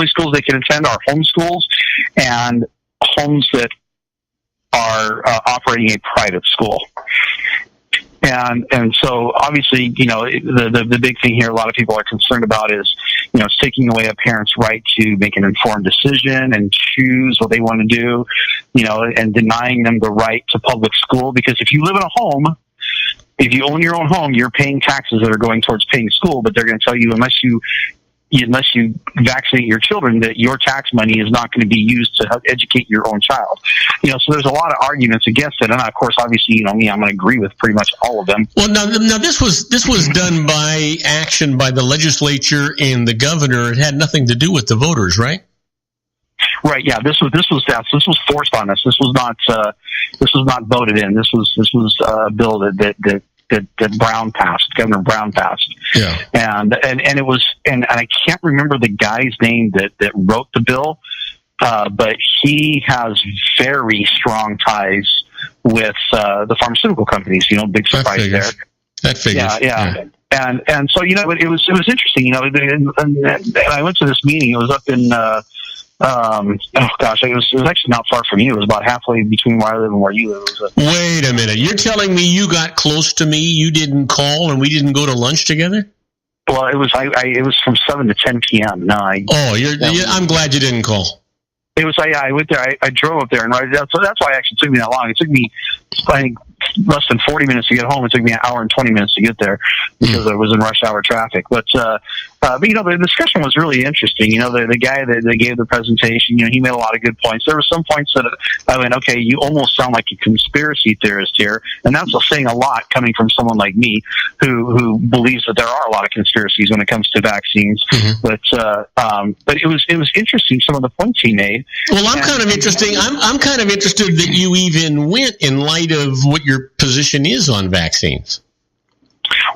schools they can attend are home schools and homes that are operating a private school. And so obviously, you know, the big thing here a lot of people are concerned about is, you know, it's taking away a parent's right to make an informed decision and choose what they want to do, you know, and denying them the right to public school. Because if you live in a home, if you own your own home, you're paying taxes that are going towards paying school, but they're going to tell you unless you vaccinate your children, that your tax money is not going to be used to help educate your own child. You know, so there's a lot of arguments against it, and of course, obviously, you know me, I'm going to agree with pretty much all of them.
Well, now this was done by action by the legislature and the governor. It had nothing to do with the voters, right?
Right. Yeah. This was forced on us. This was not voted in. This was a bill that Brown passed, Governor Brown passed.
Yeah.
And it was, and I can't remember the guy's name that wrote the bill, but he has very strong ties with the pharmaceutical companies. You know, big surprise there.
That figures.
Yeah. And so, you know, it was interesting. You know, and I went to this meeting. It was up in it was actually not far from you. It was about halfway between where I live and where you live.
Wait a minute. You're telling me you got close to me, you didn't call, and we didn't go to lunch together?
Well, it was from 7 to 10 p.m. No,
I'm glad you didn't call.
It was. I went there. I drove up there, and so that's why it actually took me that long. It took me, I think, less than 40 minutes to get home. It took me an hour and 20 minutes to get there because I was in rush hour traffic. But you know, the discussion was really interesting. You know, the guy that gave the presentation, you know, he made a lot of good points. There were some points that I went, okay, you almost sound like a conspiracy theorist here, and that's saying a lot coming from someone like me who believes that there are a lot of conspiracies when it comes to vaccines. Mm-hmm. But it was interesting some of the points he made.
Well, I'm kind of interested that you even went in light of what your position is on vaccines.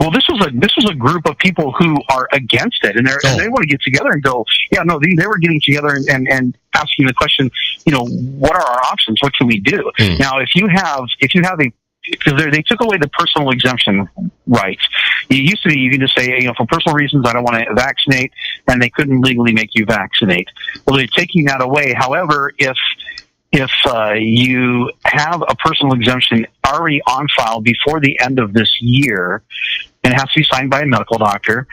Well, this was a group of people who are against it, and they want to get together and go, yeah, no, they were getting together and asking the question, what are our options? What can we do? Now, if you have because they took away the personal exemption rights. It used to be you can just say, for personal reasons, I don't want to vaccinate, and they couldn't legally make you vaccinate. Well, they're taking that away. However, if you have a personal exemption already on file before the end of this year, and it has to be signed by a medical doctor,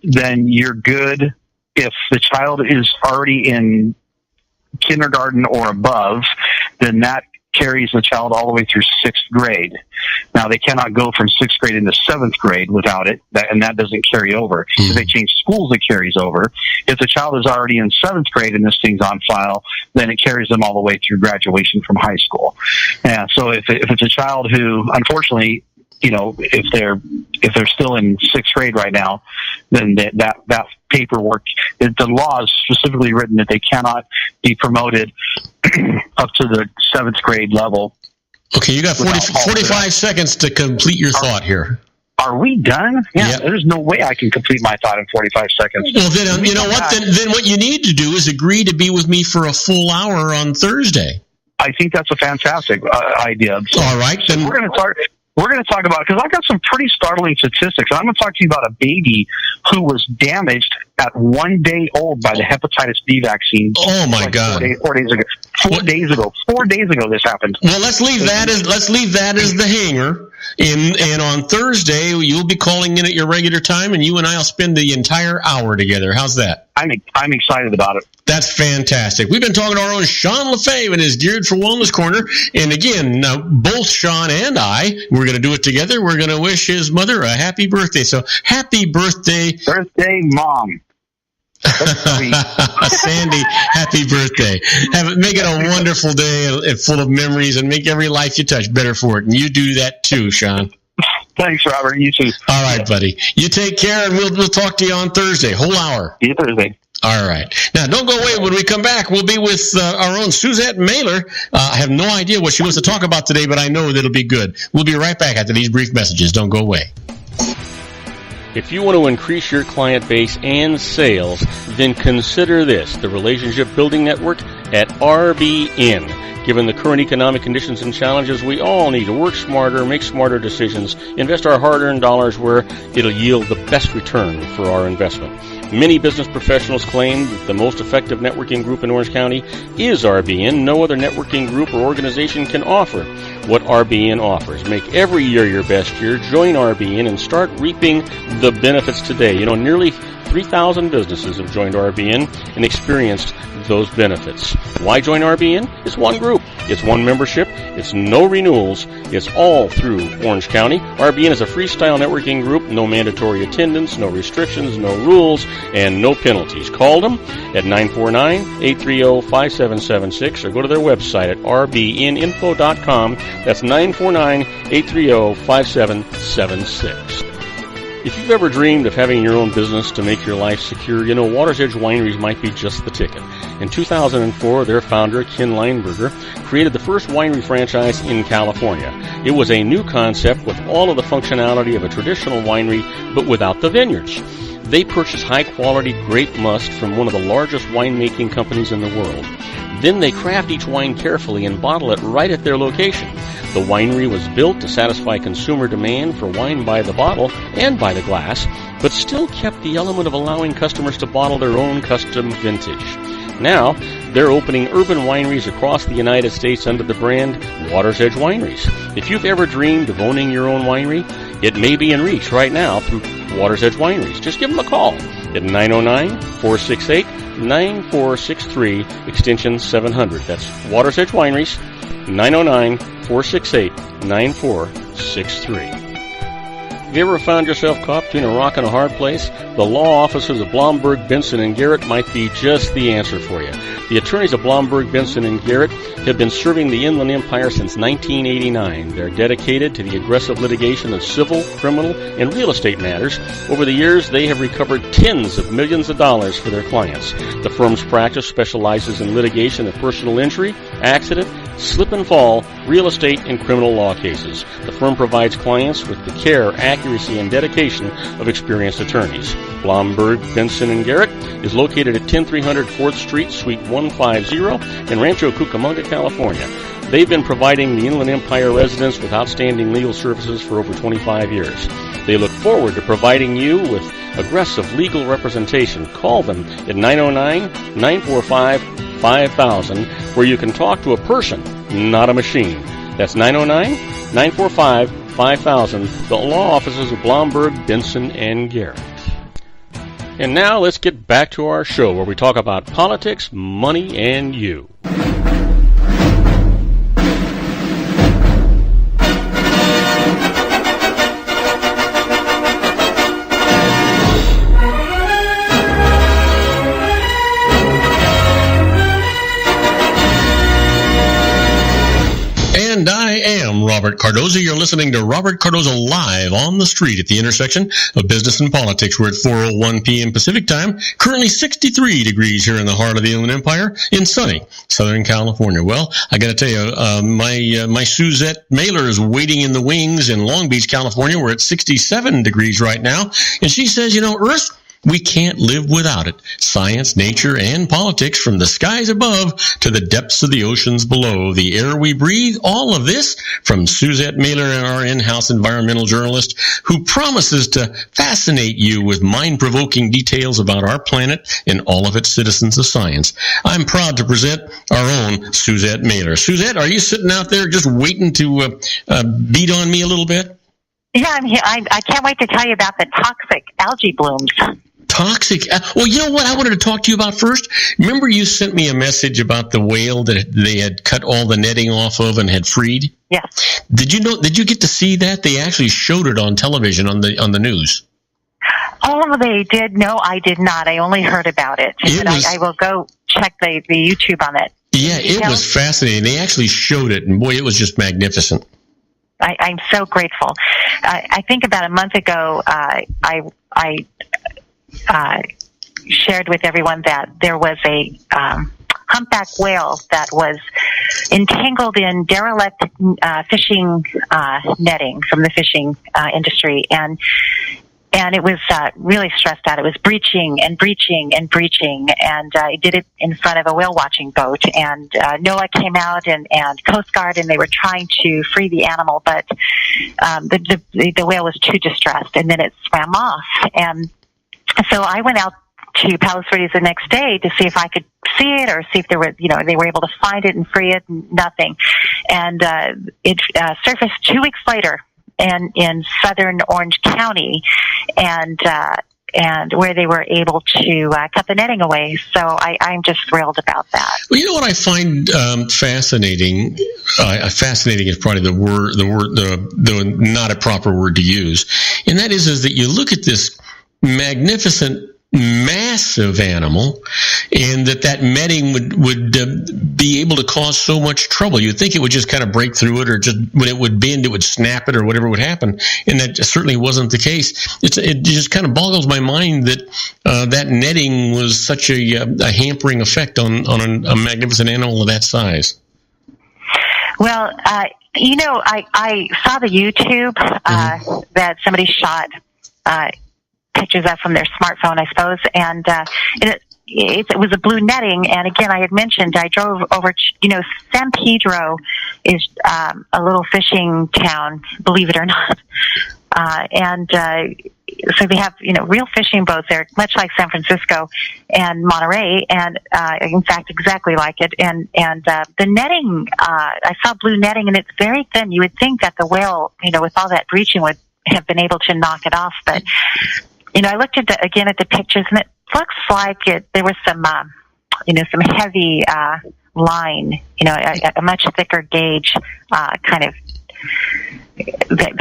then you're good. If the child is already in kindergarten or above, then that carries the child all the way through 6th grade. Now, they cannot go from 6th grade into 7th grade without it, and that doesn't carry over. If they change schools, it carries over. If the child is already in 7th grade and this thing's on file, then it carries them all the way through graduation from high school. And so if it's a child who, unfortunately, if they're still in 6th grade right now, then that paperwork, the law is specifically written that they cannot be promoted up to the 7th grade level.
Okay, you got 45 seconds to complete your thought here.
Are we done? Yeah,
Yep.
There's no way I can complete my thought in 45 seconds.
Well, then, you know what? Then what you need to do is agree to be with me for a full hour on Thursday.
I think that's a fantastic idea. So,
all right, then
we're going to talk about, because I've got some pretty startling statistics. I'm going to talk to you about a baby who was damaged at 1 day old by the hepatitis B vaccine.
Oh my God!
4 days ago. 4 days ago. 4 days ago, this happened.
Well, let's leave that as the hanger. And on Thursday, you'll be calling in at your regular time, and you and I'll spend the entire hour together. How's that?
I'm excited about it.
That's fantastic. We've been talking to our own Sean Lefebvre and his Geared for Wellness Corner. And again, both Sean and I, we're going to do it together. We're going to wish his mother a happy birthday. So happy birthday.
Birthday, Mom.
Sandy, happy birthday. Make it a wonderful day full of memories, and make every life you touch better for it. And you do that too, Sean.
Thanks, Robert. You too.
All right, buddy. You take care, and we'll talk to you on Thursday. Whole hour.
See you Thursday.
All right. Now, don't go away. When we come back, we'll be with our own Suzette Mailer. I have no idea what she wants to talk about today, but I know that it'll be good. We'll be right back after these brief messages. Don't go away.
If you want to increase your client base and sales, then consider this, the Relationship Building Network at RBN. Given the current economic conditions and challenges, we all need to work smarter, make smarter decisions, invest our hard-earned dollars where it'll yield the best return for our investment. Many business professionals claim that the most effective networking group in Orange County is RBN. No other networking group or organization can offer what RBN offers. Make every year your best year. Join RBN and start reaping the benefits today. Nearly 3,000 businesses have joined RBN and experienced those benefits. Why join RBN? It's one group. It's one membership. It's no renewals. It's all through Orange County. RBN is a freestyle networking group. No mandatory attendance, no restrictions, no rules, and no penalties. Call them at 949-830-5776 or go to their website at rbninfo.com. That's 949-830-5776. If you've ever dreamed of having your own business to make your life secure, Water's Edge Wineries might be just the ticket. In 2004, their founder, Ken Leinberger, created the first winery franchise in California. It was a new concept with all of the functionality of a traditional winery, but without the vineyards. They purchased high-quality grape must from one of the largest winemaking companies in the world. Then they craft each wine carefully and bottle it right at their location. The winery was built to satisfy consumer demand for wine by the bottle and by the glass, but still kept the element of allowing customers to bottle their own custom vintage. Now, they're opening urban wineries across the United States under the brand Water's Edge Wineries. If you've ever dreamed of owning your own winery, it may be in reach right now through Water's Edge Wineries. Just give them a call at 909-468-9463, extension 700. That's Water's Edge Wineries, 909-468-9463. Have you ever found yourself caught between a rock and a hard place? The law offices of Blomberg, Benson, and Garrett might be just the answer for you. The attorneys of Blomberg, Benson, and Garrett have been serving the Inland Empire since 1989. They're dedicated to the aggressive litigation of civil, criminal, and real estate matters. Over the years, they have recovered tens of millions of dollars for their clients. The firm's practice specializes in litigation of personal injury, accident, slip and fall, real estate, and criminal law cases. The firm provides clients with the care, accuracy, and dedication of experienced attorneys. Blomberg, Benson, and Garrett is located at 10300 4th Street, Suite 150 in Rancho Cucamonga, California. They've been providing the Inland Empire residents with outstanding legal services for over 25 years. They look forward to providing you with aggressive legal representation. Call them at 909-945-5000, where you can talk to a person, not a machine. That's 909-945-5000, the law offices of Blomberg, Benson, and Garrett. And now let's get back to our show where we talk about politics, money, and you.
And I am Robert Cardoza. You're listening to Robert Cardoza Live on the Street at the intersection of business and politics. We're at 4:01 p.m. Pacific Time, currently 63 degrees here in the heart of the Inland Empire in sunny Southern California. Well, I got to tell you, my Suzette mailer is waiting in the wings in Long Beach, California. We're at 67 degrees right now. And she says, Earth, we can't live without it. Science, nature, and politics, from the skies above to the depths of the oceans below. The air we breathe, all of this from Suzette Mailer, our in-house environmental journalist, who promises to fascinate you with mind-provoking details about our planet and all of its citizens of science. I'm proud to present our own Suzette Mailer. Suzette, are you sitting out there just waiting to beat on me a little bit?
Yeah, I'm here. I can't wait to tell you about the toxic algae blooms.
Toxic. Well, you know what I wanted to talk to you about first? Remember you sent me a message about the whale that they had cut all the netting off of and had freed?
Yes.
Did you get to see that? They actually showed it on television on the news.
Oh, they did? No, I did not. I only heard about it. I will go check the YouTube on it.
Yeah, it was fascinating. They actually showed it, and boy, it was just magnificent.
I'm so grateful. I think about a month ago, I shared with everyone that there was a humpback whale that was entangled in derelict fishing netting from the fishing industry, and it was really stressed out. It was breaching, and it did it in front of a whale watching boat, and NOAA came out and Coast Guard, and they were trying to free the animal, but the whale was too distressed, and then it swam off. And so I went out to Palos Verdes the next day to see if I could see it, or see if there were, they were able to find it and free it. Nothing. And it surfaced 2 weeks later in southern Orange County, and where they were able to cut the netting away. So I'm just thrilled about that.
Well, you know what I find fascinating? Fascinating is probably the not a proper word to use, and that is that you look at this magnificent, massive animal, and that netting would be able to cause so much trouble. You'd think it would just kind of break through it, or just when it would bend, it would snap it, or whatever would happen. And that certainly wasn't the case. It just kind of boggles my mind that that netting was such a hampering effect on a magnificent animal of that size.
Well, I saw the YouTube that somebody shot pictures of from their smartphone, I suppose, and it was a blue netting. And again, I had mentioned I drove over. San Pedro is a little fishing town, believe it or not, and so they have real fishing boats there, much like San Francisco and Monterey, and in fact, exactly like it. And the netting, I saw blue netting, and it's very thin. You would think that the whale, with all that breaching, would have been able to knock it off, but I looked at the pictures, and it looks like there was some heavy line, a much thicker gauge, kind of that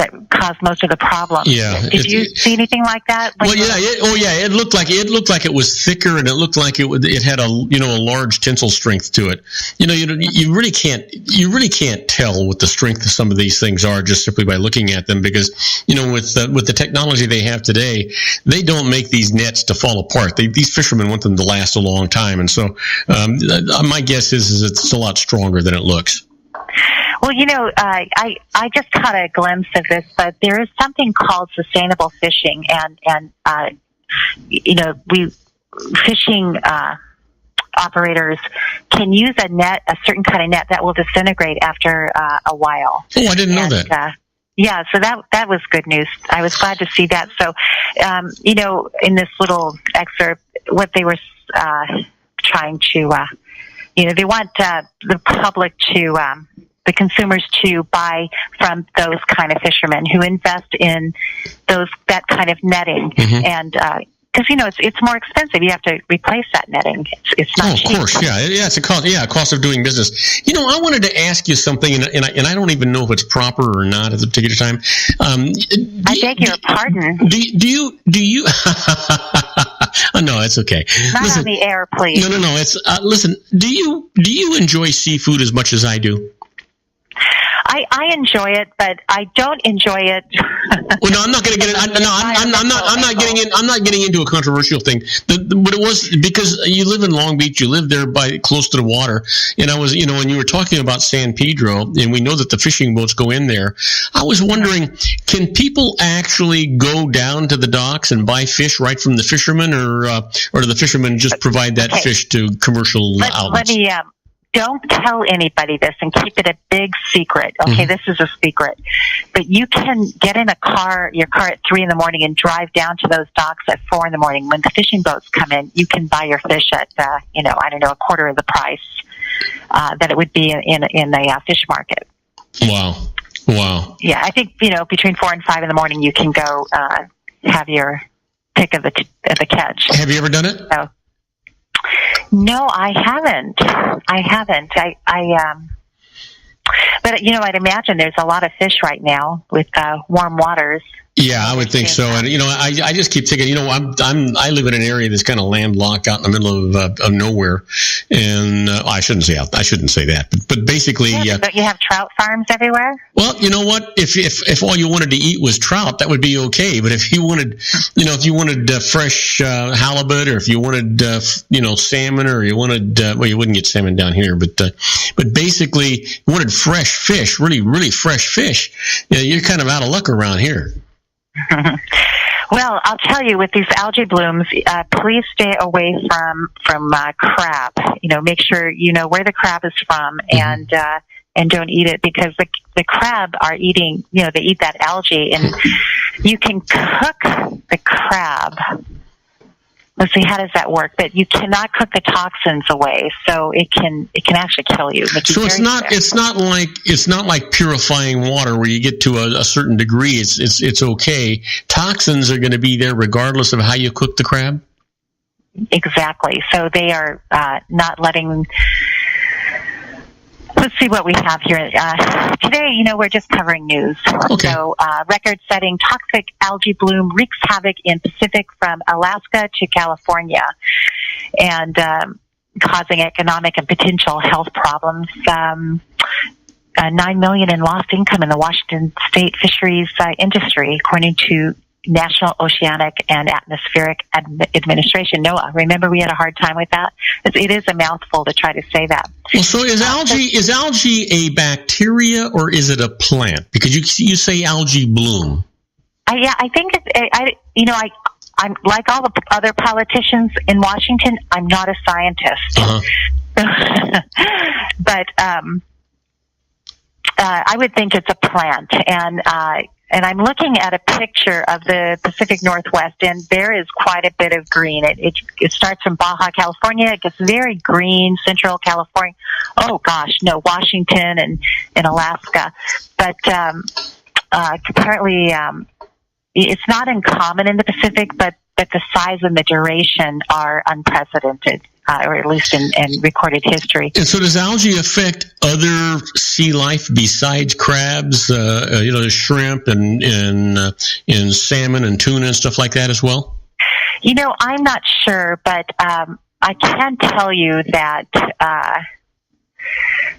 caused most of the problem.
Yeah.
Did you see anything like that?
Well, yeah. It looked like it was thicker, and it looked like it had a large tensile strength to it. You really can't tell what the strength of some of these things are just simply by looking at them, because with the technology they have today, they don't make these nets to fall apart. These fishermen want them to last a long time, and so my guess is it's a lot stronger than it looks.
Well, I just caught a glimpse of this, but there is something called sustainable fishing, and fishing operators can use a certain kind of net that will disintegrate after a while.
Oh, I didn't know that.
Yeah, so that was good news. I was glad to see that. So, in this little excerpt, what they were trying to, they want the public to, the consumers to buy from those kind of fishermen who invest in that kind of netting, and because it's more expensive. You have to replace that netting. It's not cheap.
Of course, yeah, it's a cost. Yeah, cost of doing business. I wanted to ask you something, and I don't even know if it's proper or not at the particular time.
I beg your pardon.
Do you? Oh, no, it's okay.
Not on the air, please.
No. It's listen. Do you enjoy seafood as much as I do?
I enjoy it, but I don't enjoy it.
Well, no, I'm not going to get it. I'm not getting into a controversial thing. But it was because you live in Long Beach. You live there close to the water. And I was, when you were talking about San Pedro, and we know that the fishing boats go in there. I was wondering, can people actually go down to the docks and buy fish right from the fishermen, or do the fishermen just provide that fish to commercial outlets?
Let me. Don't tell anybody this and keep it a big secret. Okay, This is a secret. But you can get in your car at 3 a.m. and drive down to those docks at 4 a.m. When the fishing boats come in, you can buy your fish at, a quarter of the price that it would be in a fish market.
Wow.
Yeah, I think, between 4 and 5 in the morning, you can go have your pick of the catch.
Have you ever done it?
So, no, I haven't. But I'd imagine there's a lot of fish right now with warm waters.
Yeah, I would think so. And I just keep thinking, I live in an area that's kind of landlocked out in the middle of nowhere, and I shouldn't say that, but basically,
don't you have trout farms everywhere?
Well, you know what? If all you wanted to eat was trout, that would be okay. But if you wanted, fresh halibut, or if you wanted, salmon, or you wanted, you wouldn't get salmon down here, but basically, you wanted fresh fish, really, really fresh fish. You're kind of out of luck around here.
Well, I'll tell you, with these algae blooms, please stay away from crab. Make sure you know where the crab is from, and don't eat it, because the crab are eating. They eat that algae, and you can cook the crab. Let's see, how does that work? But you cannot cook the toxins away, so it can actually kill you.
So it's not like purifying water where you get to a certain degree. It's okay. Toxins are going to be there regardless of how you cook the crab.
Exactly. So they are not letting. Let's see what we have here. Today, we're just covering news.
Okay.
So, record-setting toxic algae bloom wreaks havoc in Pacific from Alaska to California, and causing economic and potential health problems. $9 million in lost income in the Washington State fisheries industry, according to National Oceanic and Atmospheric Administration, NOAA. Remember, we had a hard time with that? It is a mouthful to try to say that. Well,
so is algae a bacteria, or is it a plant? Because you say algae bloom.
I think I'm like all the other politicians in Washington. I'm not a scientist, but I would think it's a plant, and I'm looking at a picture of the Pacific Northwest, and there is quite a bit of green. It starts from Baja California. It gets very green, Central California. Oh, gosh, no, Washington and Alaska. But apparently it's not uncommon in the Pacific, but the size and the duration are unprecedented. or at least in recorded history.
And so does algae affect other sea life besides crabs, shrimp and salmon and tuna and stuff like that as well?
I'm not sure, but I can tell you that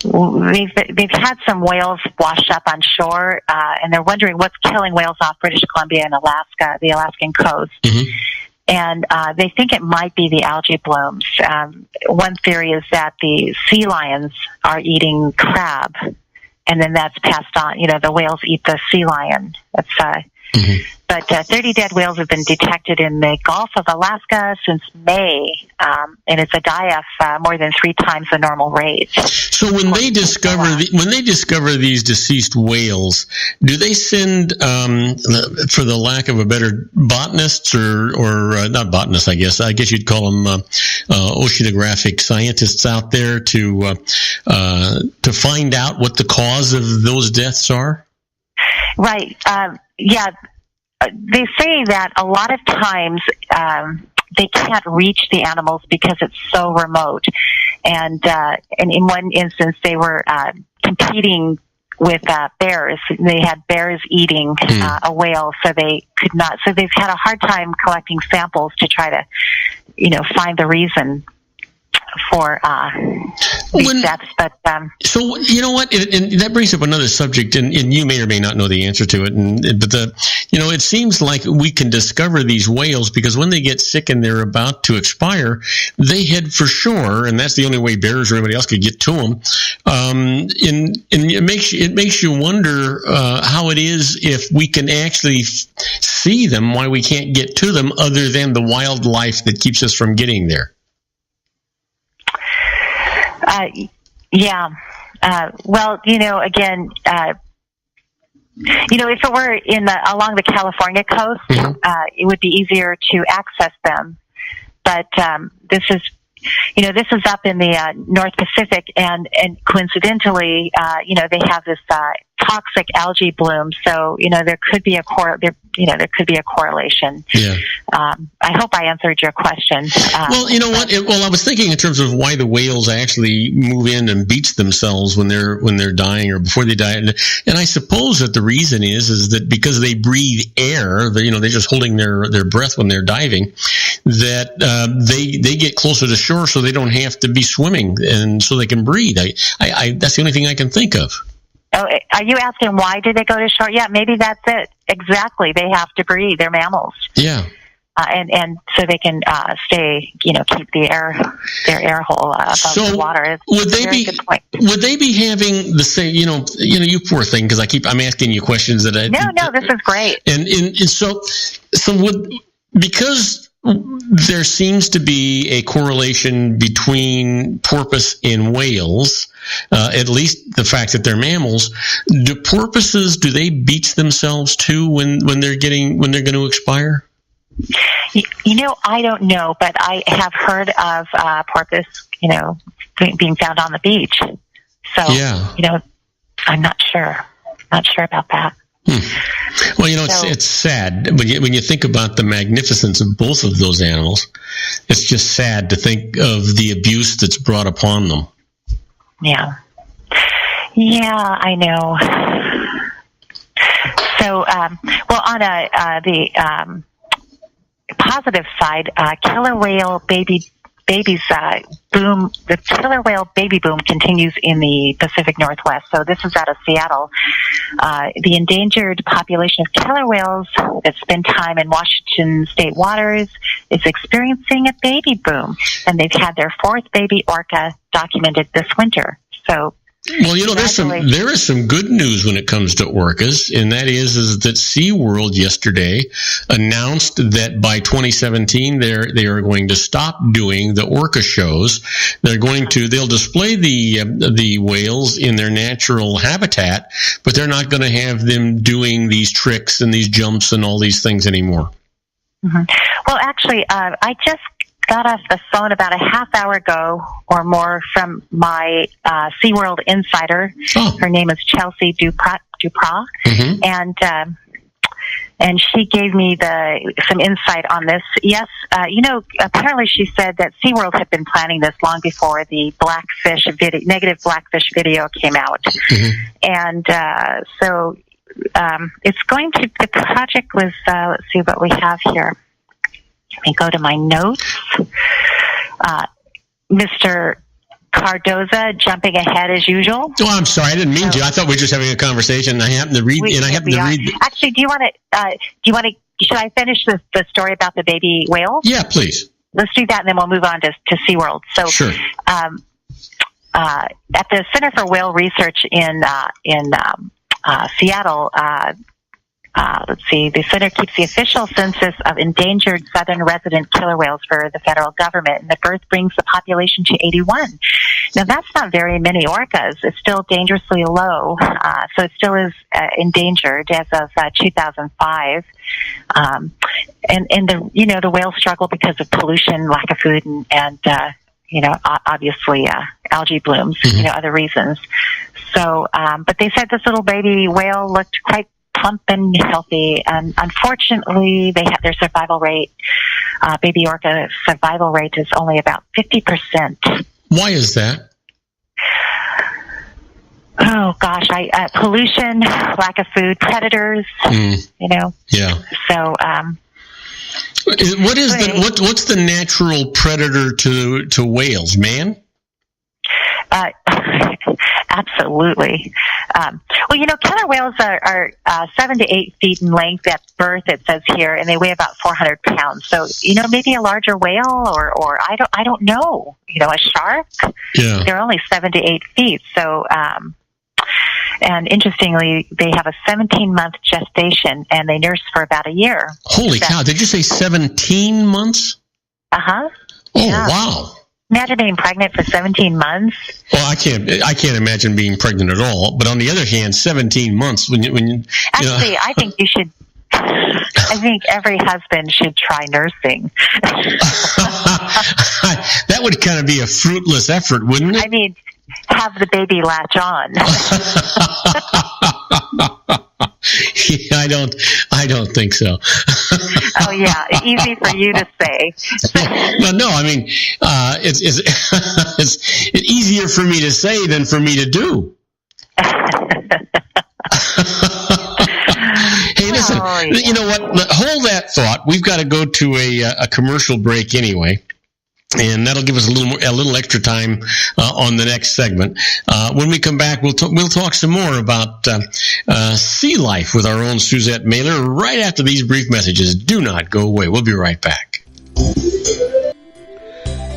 they've had some whales washed up on shore, and they're wondering what's killing whales off British Columbia and Alaska, the Alaskan coast.
Mm-hmm.
And they think it might be the algae blooms. One theory is that the sea lions are eating crab, and then that's passed on. The whales eat the sea lion. That's But 30 dead whales have been detected in the Gulf of Alaska since May, and it's a die-off more than 3 times the normal rate.
So when they discover these deceased whales, do they send, for the lack of a better, botanists or not botanists? I guess you'd call them oceanographic scientists out there to find out what the cause of those deaths are?
Right. Yeah. They say that a lot of times they can't reach the animals because it's so remote. And in one instance, they were competing with bears. They had bears eating a whale, so they could not. So they've had a hard time collecting samples to try to, find the reason for these deaths. But
so you know what, and that brings up another subject, and you may or may not know the answer to it. But it seems like we can discover these whales because when they get sick and they're about to expire, they head for shore, and that's the only way bears or anybody else could get to them. And it makes you wonder how it is if we can actually see them, why we can't get to them, other than the wildlife that keeps us from getting there.
Yeah. Well, again, if it were along the California coast, it would be easier to access them. But this is up in the North Pacific, and coincidentally, they have this toxic algae bloom. So there could be a correlation.
Yeah.
I hope I answered your question.
Well, you know what? I was thinking in terms of why the whales actually move in and beach themselves when they're dying or before they die, and I suppose that the reason is that because they breathe air, they're just holding their breath when they're diving, that they get closer to shore so they don't have to be swimming, and so they can breathe. I that's the only thing I can think of.
Oh, are you asking why do they go to shore? Yeah, maybe that's it. Exactly. They have to breathe. They're mammals.
Yeah.
And so they can stay, keep their air hole above the water.
Would they be having the same, you poor thing, because I'm asking you questions that I...
No, this is great.
And so because there seems to be a correlation between porpoise and whales, at least the fact that they're mammals, do porpoises, do they beach themselves too when they're going to expire?
I don't know, but I have heard of porpoise, being found on the beach. So,
yeah.
I'm not sure. Not sure about that.
Well, it's sad when you think about the magnificence of both of those animals. It's just sad to think of the abuse that's brought upon them.
Yeah, I know. So, on the positive side, killer whale babies boom. The killer whale baby boom continues in the Pacific Northwest. So this is out of Seattle. The endangered population of killer whales that spend time in Washington state waters is experiencing a baby boom, and they've had their 4th baby orca documented this winter. So.
Well, there is some good news when it comes to orcas, and that is that SeaWorld yesterday announced that by 2017 they are going to stop doing the orca shows. They'll display the whales in their natural habitat, but they're not going to have them doing these tricks and these jumps and all these things anymore.
Mm-hmm. Well, actually, I just got off the phone about a half hour ago or more from my SeaWorld insider. Oh. Her name is Chelsea Duprat.
Mm-hmm.
And and she gave me some insight on this. Yes, apparently she said that SeaWorld had been planning this long before the negative blackfish video came out. Mm-hmm. And so it's going to, the project was, let's see what we have here. Let me go to my notes. Mr. Cardoza jumping ahead as usual.
Oh, I'm sorry. I didn't mean to. I thought we were just having a conversation. I happened to read,
Actually, do you want to, should I finish the story about the baby whale?
Yeah, please.
Let's do that, and then we'll move on to SeaWorld. So,
sure.
At the Center for Whale Research in Seattle, let's see, the center keeps the official census of endangered southern resident killer whales for the federal government, and the birth brings the population to 81. Now, that's not very many orcas. It's still dangerously low, so it still is endangered as of 2005. And the whales struggle because of pollution, lack of food, and obviously algae blooms, mm-hmm. Other reasons. So, but they said this little baby whale looked quite plump and healthy, and unfortunately their survival rate, baby orca survival rate, is only about 50%.
Why is that?
Oh gosh, pollution, lack of food, predators,
Yeah.
So,
what's the natural predator to whales? Man?
Absolutely. Killer whales are 7 to 8 feet in length at birth, it says here, and they weigh about 400 pounds. So, maybe a larger whale or I don't know, a shark.
Yeah.
They're only 7 to 8 feet. So, and interestingly, they have a 17-month gestation, and they nurse for about a year.
Holy cow. Did you say 17 months?
Uh-huh.
Oh, yeah. Wow.
Imagine being pregnant for 17 months.
Well, I can't imagine being pregnant at all. But on the other hand, 17 months
Actually, I think you should. I think every husband should try nursing.
That would kind of be a fruitless effort, wouldn't it?
I mean, have the baby latch on.
Yeah, I don't think so.
Oh yeah, easy for you to say.
No, I mean, it's easier for me to say than for me to do. Hey, listen, You know what? Hold that thought. We've got to go to a commercial break anyway. And that'll give us a little extra time on the next segment. When we come back, we'll talk some more about sea life with our own Suzette Mailer right after these brief messages. Do not go away. We'll be right back.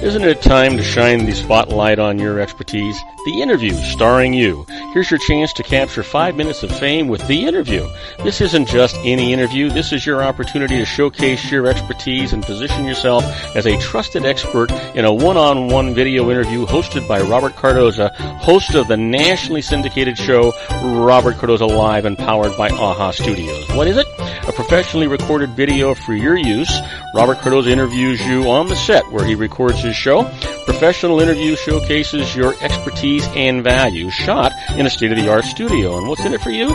Isn't it time to shine the spotlight on your expertise? The Interview, starring you. Here's your chance to capture 5 minutes of fame with The Interview. This isn't just any interview. This is your opportunity to showcase your expertise and position yourself as a trusted expert in a one-on-one video interview hosted by Robert Cardoza, host of the nationally syndicated show Robert Cardoza Live and powered by AHA Studios. What is it? A professionally recorded video for your use. Robert Cardoza interviews you on the set where he records his show. Professional interview showcases your expertise and value, shot in a state-of-the-art studio. And what's in it for you?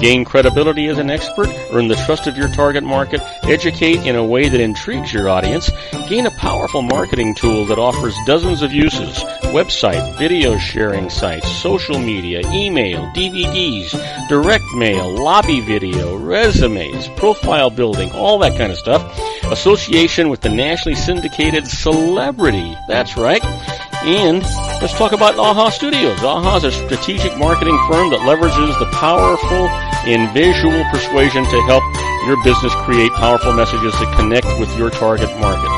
Gain credibility as an expert, earn the trust of your target market, educate in a way that intrigues your audience, gain a powerful marketing tool that offers dozens of uses, website, video sharing sites, social media, email, DVDs, direct mail, lobby video, resumes, profile building, all that kind of stuff. Association with the nationally syndicated celebrity. That's right. And let's talk about AHA Studios. AHA is a strategic marketing firm that leverages the powerful and visual persuasion to help your business create powerful messages that connect with your target market.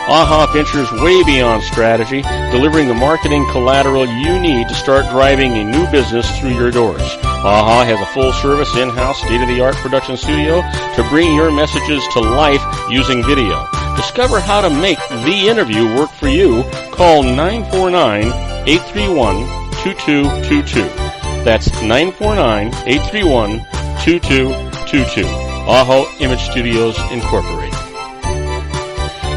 AHA ventures way beyond strategy, delivering the marketing collateral you need to start driving a new business through your doors. AHA has a full-service, in-house, state-of-the-art production studio to bring your messages to life using video. Discover how to make The Interview work for you. Call 949-831-2222. That's 949-831-2222. AHA Image Studios, Incorporated.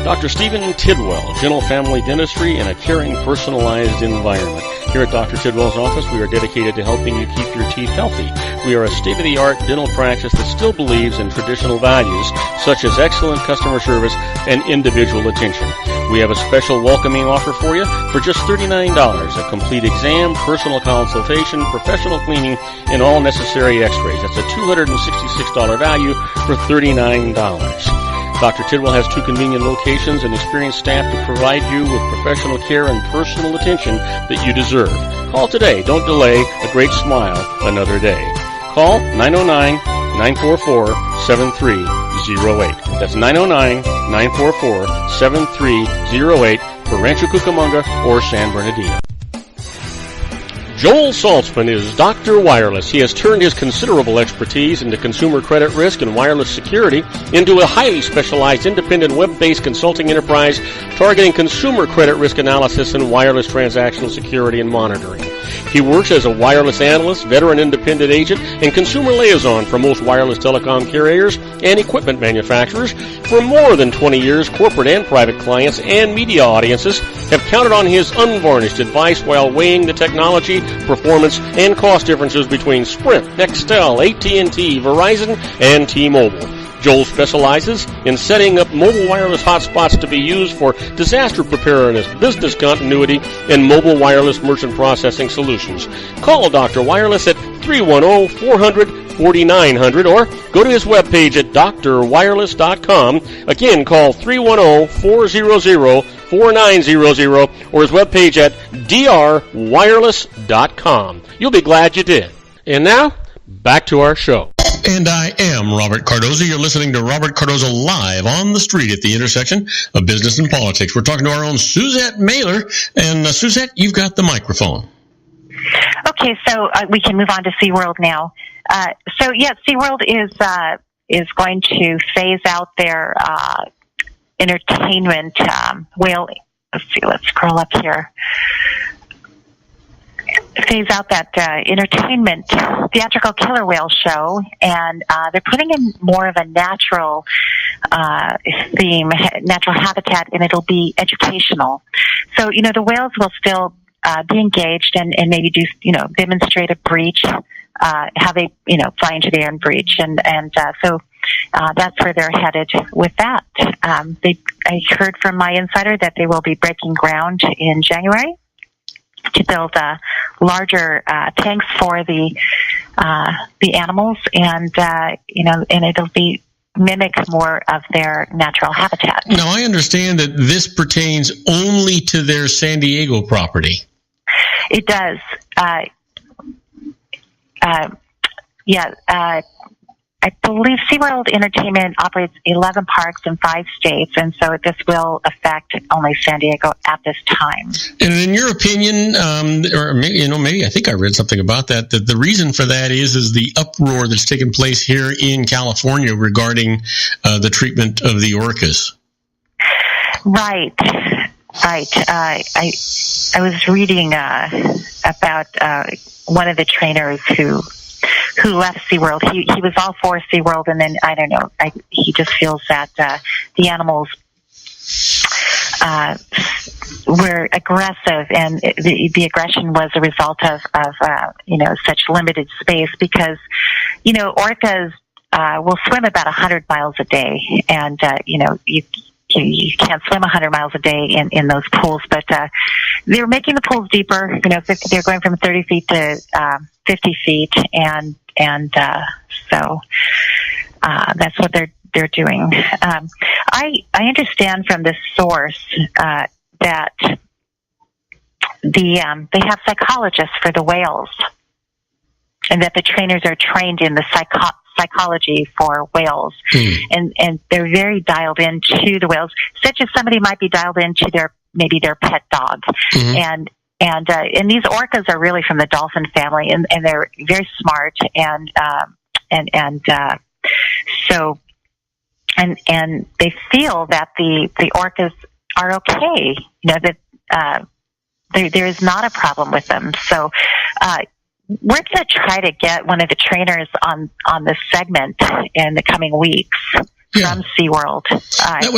Dr. Stephen Tidwell, General Family Dentistry in a caring, personalized environment. Here at Dr. Tidwell's office, we are dedicated to helping you keep your teeth healthy. We are a state-of-the-art dental practice that still believes in traditional values, such as excellent customer service and individual attention. We have a special welcoming offer for you for just $39, a complete exam, personal consultation, professional cleaning, and all necessary x-rays. That's a $266 value for $39. Dr. Tidwell has 2 convenient locations and experienced staff to provide you with professional care and personal attention that you deserve. Call today. Don't delay. A great smile another day. Call 909-944-7308. That's 909-944-7308 for Rancho Cucamonga or San Bernardino. Joel Saltzman is Dr. Wireless. He has turned his considerable expertise into consumer credit risk and wireless security into a highly specialized independent web-based consulting enterprise targeting consumer credit risk analysis and wireless transactional security and monitoring. He works as a wireless analyst, veteran independent agent, and consumer liaison for most wireless telecom carriers and equipment manufacturers. For more than 20 years, corporate and private clients and media audiences have counted on his unvarnished advice while weighing the technology, performance, and cost differences between Sprint, Nextel, AT&T, Verizon, and T-Mobile. Joel specializes in setting up mobile wireless hotspots to be used for disaster preparedness, business continuity, and mobile wireless merchant processing solutions. Call Dr. Wireless at 310-400-4900 or go to his webpage at drwireless.com. Again, call 310-400-4900 or his webpage at drwireless.com. You'll be glad you did. And now, back to our show.
And I am Robert Cardoza. You're listening to Robert Cardoza live on the street at the intersection of business and politics. We're talking to our own Suzette Mailer. And Suzette, you've got the microphone.
Okay, so we can move on to SeaWorld now. SeaWorld is going to phase out their entertainment whale. Let's scroll up here. Phase out that entertainment theatrical killer whale show, and they're putting in more of a natural theme, natural habitat, and it'll be educational. So, the whales will still be engaged and maybe do, demonstrate a breach, how they, fly into the air and breach, and so that's where they're headed with that. I heard from my insider that they will be breaking ground in January to build larger tanks for the animals, and and it'll be mimic more of their natural habitat.
Now, I understand that this pertains only to their San Diego property.
It does. I believe SeaWorld Entertainment operates 11 parks in 5 states, and so this will affect only San Diego at this time.
And in your opinion, or maybe I think I read something about that the reason for that is the uproar that's taken place here in California regarding the treatment of the orcas.
Right. I was reading about one of the trainers who left SeaWorld. He was all for SeaWorld, and then, I don't know, he just feels that the animals were aggressive, and the aggression was a result of such limited space, because, orcas will swim about 100 miles a day, and, you can't swim 100 miles a day in those pools, but they're making the pools deeper. They're going from 30 feet to 50 feet, and so that's what they're doing. I understand from this source that they have psychologists for the whales, and that the trainers are trained in the psychology for whales, and they're very dialed into the whales, such as somebody might be dialed into their pet dog. And these orcas are really from the dolphin family, and they're very smart, and they feel that the orcas are okay, that there is not a problem with them. So we're going to try to get one of the trainers on this segment in the coming weeks from SeaWorld.
That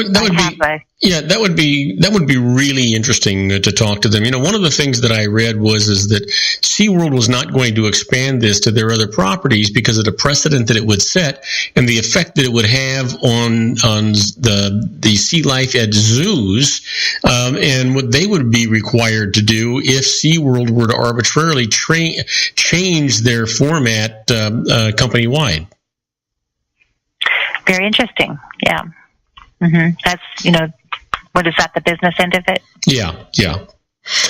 would be really interesting to talk to them. One of the things that I read is that SeaWorld was not going to expand this to their other properties because of the precedent that it would set and the effect that it would have on the sea life at zoos, and what they would be required to do if SeaWorld were to arbitrarily change their format company-wide.
Very interesting. Yeah. Mm-hmm. That's, what is that, the business end of it?
Yeah.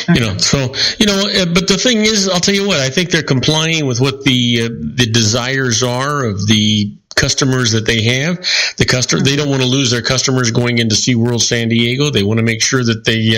Mm-hmm. But the thing is, I'll tell you what, I think they're complying with what the desires are of the customers that they have. They don't want to lose their customers going into SeaWorld San Diego. They want to make sure that they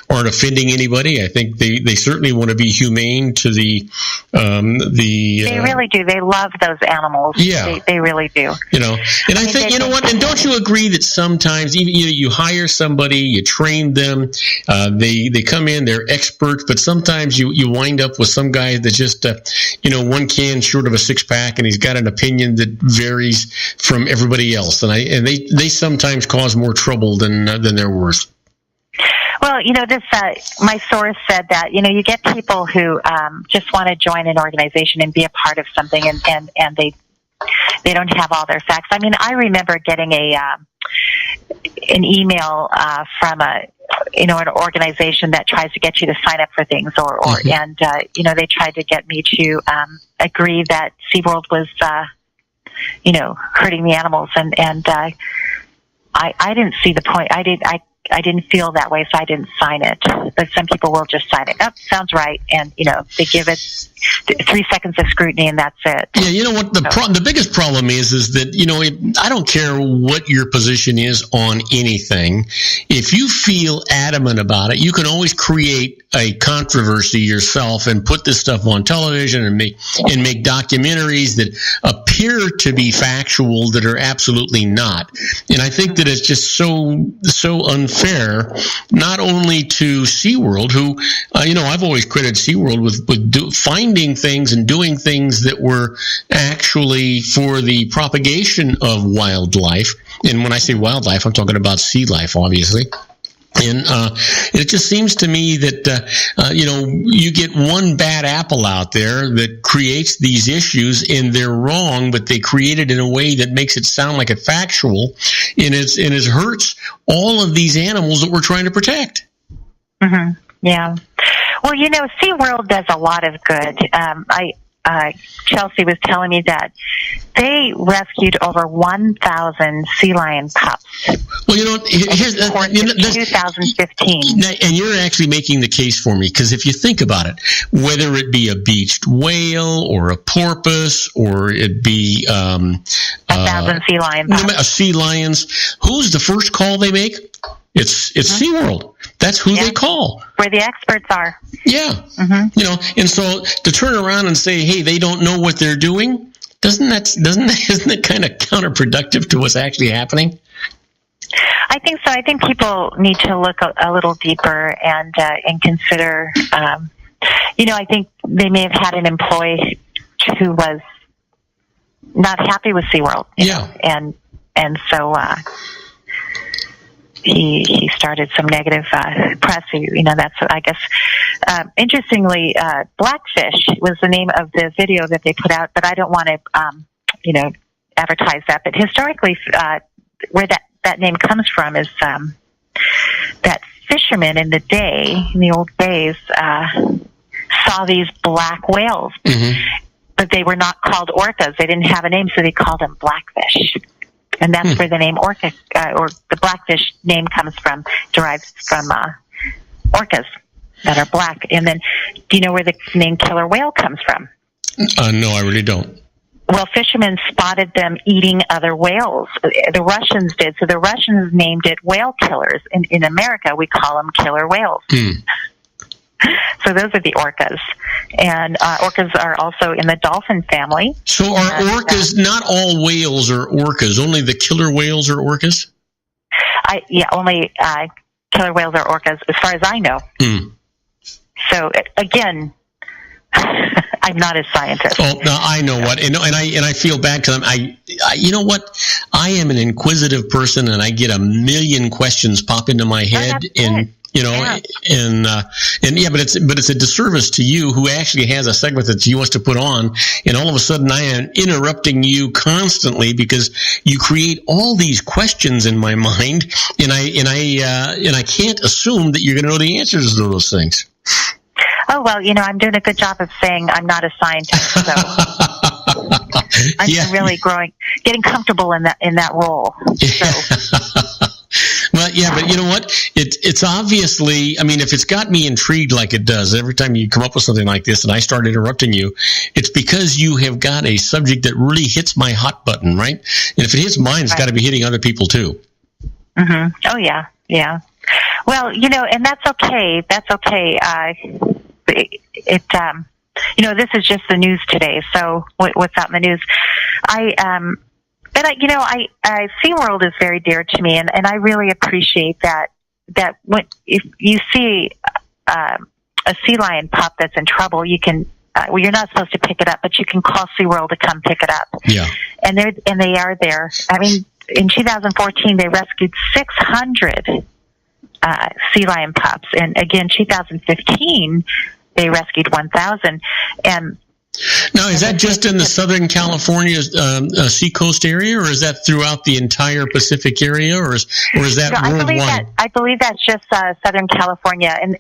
aren't offending anybody. I think they certainly want to be humane to the They
really do. They love those animals.
Yeah.
They really do.
And I think, and don't you agree that sometimes even you hire somebody, you train them, they come in, they're experts, but sometimes you wind up with some guy that's just one can short of a six-pack, and he's got an opinion that varies from everybody else, and they sometimes cause more trouble than they're worth.
Well, my source said that you get people who just want to join an organization and be a part of something, and they don't have all their facts. I mean, I remember getting an email from an organization that tries to get you to sign up for things, and they tried to get me to agree that SeaWorld was hurting the animals, and I didn't see the point. I didn't feel that way, so I didn't sign it. But some people will just sign it. Oh, sounds right, and they give it 3 seconds of scrutiny, and that's it.
Yeah, you know what the biggest problem is that I don't care what your position is on anything. If you feel adamant about it, you can always create a controversy yourself and put this stuff on television and make documentaries that appear to be factual that are absolutely not. And I think that it's just so unfair, not only to SeaWorld, who I've always credited SeaWorld with finding things and doing things that were actually for the propagation of wildlife. And when I say wildlife, I'm talking about sea life, obviously. And it just seems to me that, you get one bad apple out there that creates these issues, and they're wrong, but they create it in a way that makes it sound like it's factual, and it hurts all of these animals that we're trying to protect.
Mm-hmm. Yeah. Well, SeaWorld does a lot of good. Chelsea was telling me that they rescued over 1,000 sea lion pups.
Well, here's
2015.
And you're actually making the case for me, because if you think about it, whether it be a beached whale or a porpoise or it be
1,000 sea lion pups.
Sea lions, who's the first call they make? It's SeaWorld. That's who they call.
Where the experts are.
Yeah. Mm-hmm. And so to turn around and say, hey, they don't know what they're doing, isn't that kind of counterproductive to what's actually happening?
I think so. I think people need to look a little deeper and consider, I think they may have had an employee who was not happy with SeaWorld. And so he started some negative press. That's, I guess, interestingly, Blackfish was the name of the video that they put out, but I don't want to, advertise that. But historically, where that name comes from is that fishermen in the old days, saw these black whales, but they were not called orcas. They didn't have a name, so they called them blackfish. And that's where the name orca, or the blackfish name derives from orcas that are black. And then, do you know where the name killer whale comes from?
No, I really don't.
Well, fishermen spotted them eating other whales. The Russians did. So the Russians named it whale killers. In America, we call them killer whales. So those are the orcas. And orcas are also in the dolphin family.
So are orcas, not all whales are orcas, only the killer whales are orcas?
Only killer whales are orcas, as far as I know. So, again, I'm not a scientist.
Oh, no, I know what, and I feel bad because you know what? I am an inquisitive person, and I get a million questions pop into my head, and but it's a disservice to you who actually has a segment that she wants to put on, and all of a sudden I am interrupting you constantly because you create all these questions in my mind, and I can't assume that you're going to know the answers to those things.
Oh, well, I'm doing a good job of saying I'm not a scientist, so I'm really getting comfortable in that role. So.
Well, yeah, but you know what? It's obviously, I mean, if it's got me intrigued like it does, every time you come up with something like this and I start interrupting you, it's because you have got a subject that really hits my hot button, right? And if it hits mine, it's got to be hitting other people too.
Mm-hmm. Oh, yeah, yeah. Well, and that's okay. That's okay. This is just the news today. So what's out in the news? But SeaWorld is very dear to me, and I really appreciate that if you see a sea lion pup that's in trouble, you can you're not supposed to pick it up, but you can call SeaWorld to come pick it up.
Yeah.
And they are there. I mean, in 2014 they rescued 600 sea lion pups, and again 2015 they rescued 1,000. And
now, is that just in the Southern California seacoast area, or is that throughout the entire Pacific area, or is that worldwide?
I believe that's just Southern California, and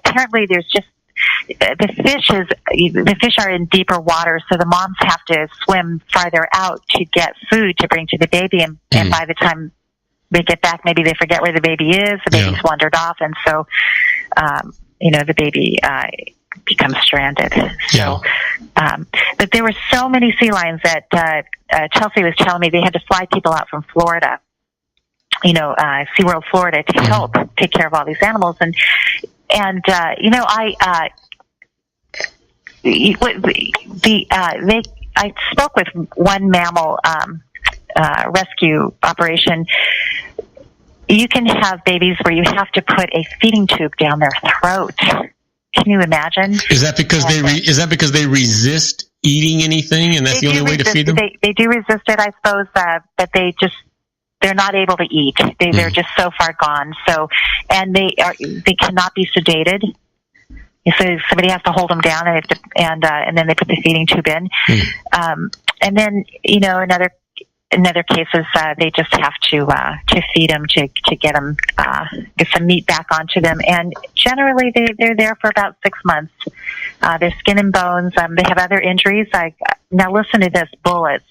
apparently there's just the fish are in deeper water, so the moms have to swim farther out to get food to bring to the baby, and by the time they get back, maybe they forget where the baby is. The baby's wandered off, and so the baby becomes stranded. So, but there were so many sea lions that Chelsea was telling me they had to fly people out from Florida, SeaWorld Florida, to help take care of all these animals. I spoke with one mammal rescue operation. You can have babies where you have to put a feeding tube down their throat. Can you imagine?
Is that because they resist eating anything, and that's the only way to feed them?
They do resist it, I suppose, but they're not able to eat. They're just so far gone. So, and they cannot be sedated. So somebody has to hold them down, and then they put the feeding tube in. And then in other cases, they just have to feed them to get them get some meat back onto them. And generally, they're there for about 6 months. They're skin and bones. They have other injuries. Now listen to this: bullets.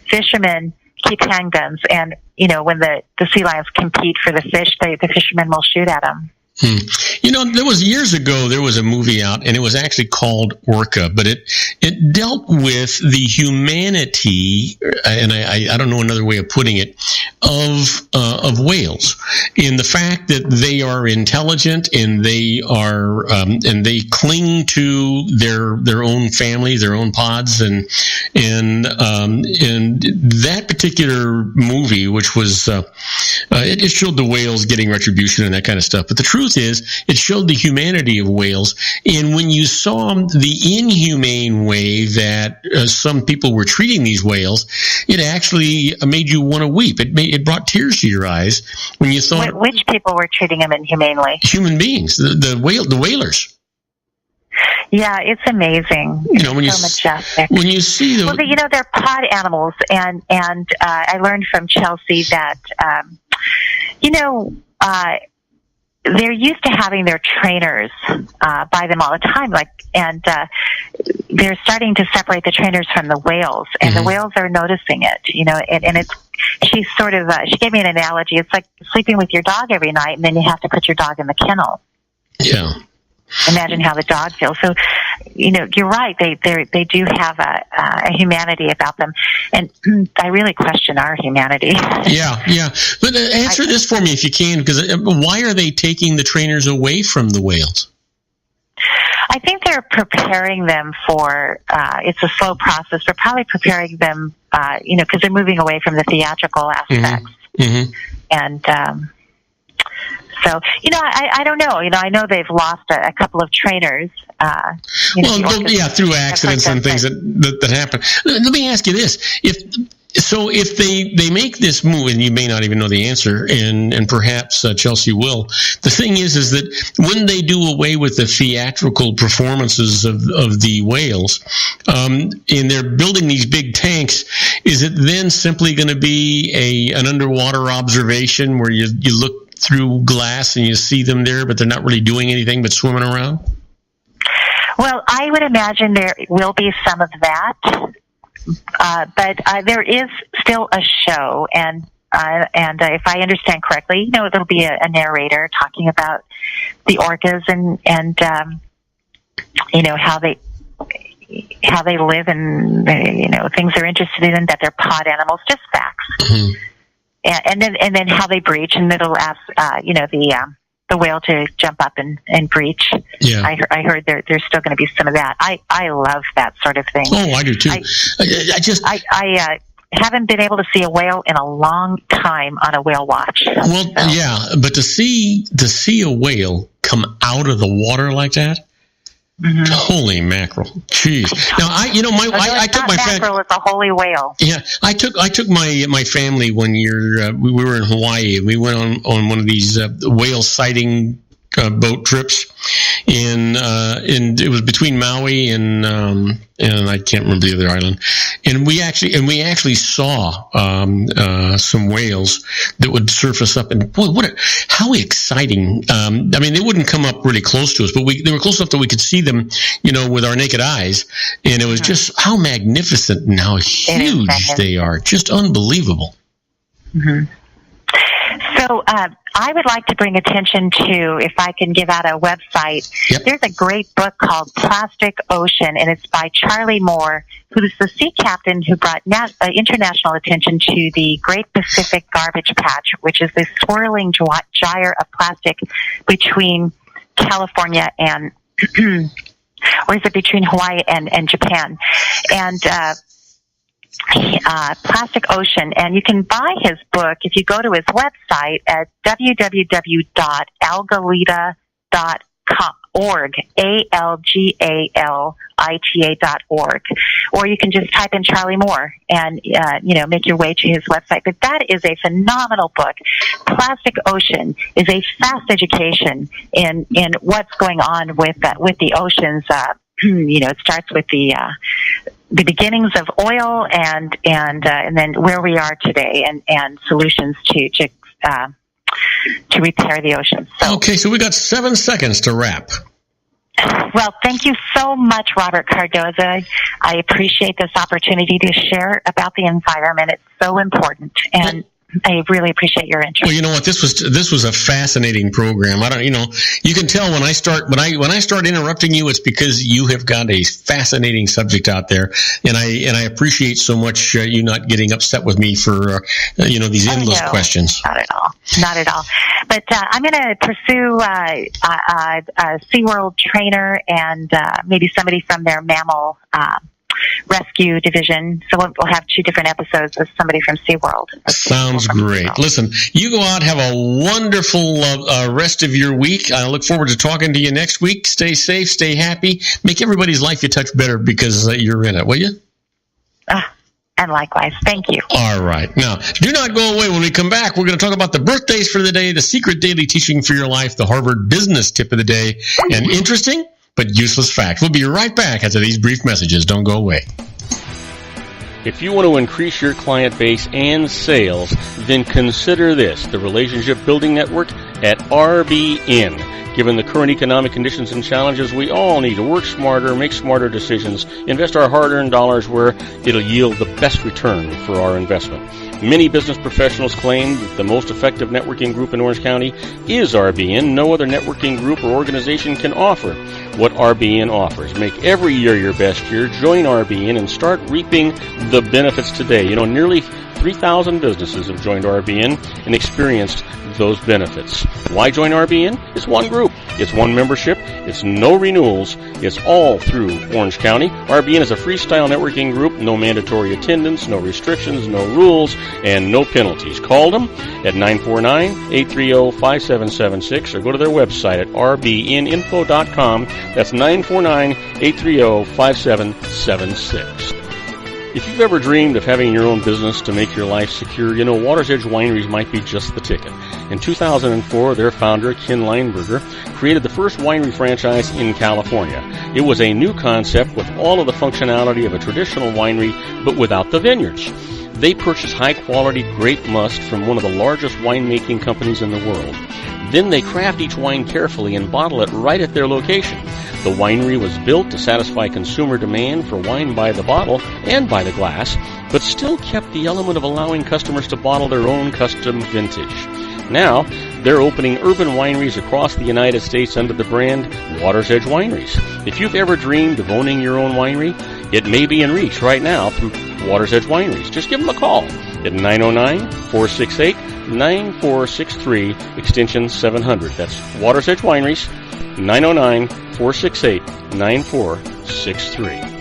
Fishermen keep handguns, and when the sea lions compete for the fish, the fishermen will shoot at them.
There was years ago, there was a movie out, and it was actually called Orca, but it dealt with the humanity, and I don't know another way of putting it, of whales, in the fact that they are intelligent, and they are and they cling to their own family, their own pods, and that particular movie, which was it showed the whales getting retribution and that kind of stuff, but the truth is, it showed the humanity of whales. And when you saw the inhumane way that some people were treating these whalers, it actually made you want to weep. It brought tears to your eyes when you saw
which people were treating them inhumanely.
Human beings, the whalers.
Yeah, it's amazing. It's so majestic.
When you see them,
they're pod animals, and I learned from Chelsea that they're used to having their trainers by them all the time, and they're starting to separate the trainers from the whales, and the whales are noticing it. And it's she gave me an analogy. It's like sleeping with your dog every night, and then you have to put your dog in the kennel.
Yeah.
Imagine how the dog feels. So, you're right. They do have a humanity about them, and I really question our humanity.
Yeah. But answer this for me if you can, because why are they taking the trainers away from the whales?
I think they're preparing them for. It's a slow process, but probably preparing them, because they're moving away from the theatrical aspects, and. So, I don't know. I know they've lost a couple of trainers.
Through accidents and things that happen. Let me ask you this: So if they make this move, and you may not even know the answer, and perhaps Chelsea will, the thing is that when they do away with the theatrical performances of the whales, and they're building these big tanks, is it then simply going to be an underwater observation where you look through glass and you see them there, but they're not really doing anything but swimming around?
Well, I would imagine there will be some of that. But there is still a show, and if I understand correctly, there'll be a narrator talking about the orcas and how they live and things they're interested in, that they're pod animals, just facts, mm-hmm. and then how they breach, and it'll ask the whale to jump up and breach.
Yeah.
I heard there's still going to be some of that. I love that sort of thing.
Oh, I do too.
I haven't been able to see a whale in a long time on a whale watch.
Well, yeah, but to see a whale come out of the water like that, mm-hmm. Holy mackerel! Jeez. Now I took my
mackerel. It's a holy whale.
Yeah, I took my family one year. We were in Hawaii. We went on one of these whale sighting boat trips, and it was between Maui and I can't remember the other island. And we actually saw some whales that would surface up, and boy, how exciting! I mean, they wouldn't come up really close to us, but they were close enough that we could see them, with our naked eyes, and it was just how magnificent and how huge they are, just unbelievable.
Mm-hmm. So I would like to bring attention to, if I can give out a website, yep. There's a great book called Plastic Ocean, and it's by Charlie Moore, who's the sea captain who brought international attention to the Great Pacific Garbage Patch, which is this swirling gyre of plastic between California and, or is it between Hawaii and Japan? And Plastic Ocean, and you can buy his book if you go to his website at www.algalita.org, ALGALITA.org, or you can just type in Charlie Moore and make your way to his website. But that is a phenomenal book. Plastic Ocean is a fast education in what's going on with the oceans. It starts with the beginnings of oil and then where we are today and solutions to repair the ocean.
Okay, so we got 7 seconds to wrap.
Well, thank you so much, Robert Cardoza. I appreciate this opportunity to share about the environment. It's so important, and I really appreciate your interest.
Well, you know what? This was a fascinating program. You can tell when I start interrupting you, it's because you have got a fascinating subject out there, and I appreciate so much you not getting upset with me for these endless questions.
Not at all. But I'm going to pursue a SeaWorld trainer and maybe somebody from their mammal rescue division. So we'll have 2 different episodes with somebody from SeaWorld.
Sounds great. Listen, you go out, have a wonderful rest of your week. I look forward to talking to you next week. Stay safe, stay happy. Make everybody's life a touch better because you're in it, will you?
And likewise. Thank you.
All right. Now, do not go away. When we come back, we're going to talk about the birthdays for the day, the secret daily teaching for your life, the Harvard business tip of the day, and interesting but useless fact. We'll be right back after these brief messages. Don't go away.
If you want to increase your client base and sales, then consider this, the Relationship Building Network at RBN. Given the current economic conditions and challenges, we all need to work smarter, make smarter decisions, invest our hard-earned dollars where it'll yield the best return for our investment. Many business professionals claim that the most effective networking group in Orange County is RBN. No other networking group or organization can offer what RBN offers. Make every year your best year. Join RBN and start reaping the benefits today. Nearly 3,000 businesses have joined RBN and experienced those benefits. Why join RBN? It's one group. It's one membership. It's no renewals. It's all through Orange County. RBN is a freestyle networking group. No mandatory attendance, no restrictions, no rules, and no penalties. Call them at 949-830-5776 or go to their website at rbninfo.com. That's 949-830-5776. If you've ever dreamed of having your own business to make your life secure, you know Water's Edge Wineries might be just the ticket. In 2004, their founder, Ken Lineberger, created the first winery franchise in California. It was a new concept with all of the functionality of a traditional winery, but without the vineyards. They purchase high-quality grape must from one of the largest winemaking companies in the world. Then they craft each wine carefully and bottle it right at their location. The winery was built to satisfy consumer demand for wine by the bottle and by the glass, but still kept the element of allowing customers to bottle their own custom vintage. Now, they're opening urban wineries across the United States under the brand Water's Edge Wineries. If you've ever dreamed of owning your own winery, it may be in reach right now through Water's Edge Wineries. Just give them a call at 909-468-9463, extension 700. That's Water's Edge Wineries, 909-468-9463.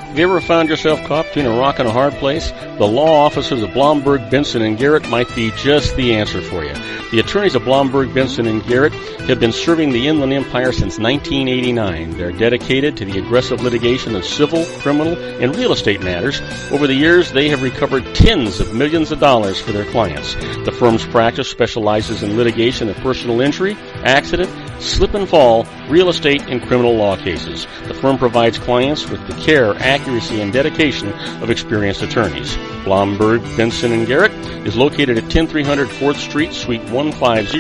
Have you ever found yourself caught between a rock and a hard place? The law offices of Blomberg, Benson, & Garrett might be just the answer for you. The attorneys of Blomberg, Benson, & Garrett have been serving the Inland Empire since 1989. They're dedicated to the aggressive litigation of civil, criminal, and real estate matters. Over the years, they have recovered tens of millions of dollars for their clients. The firm's practice specializes in litigation of personal injury, accident, slip and fall, real estate, and criminal law cases. The firm provides clients with the care, accuracy, and dedication of experienced attorneys. Blomberg, Benson, & Garrett is located at 10300 4th Street, Suite 150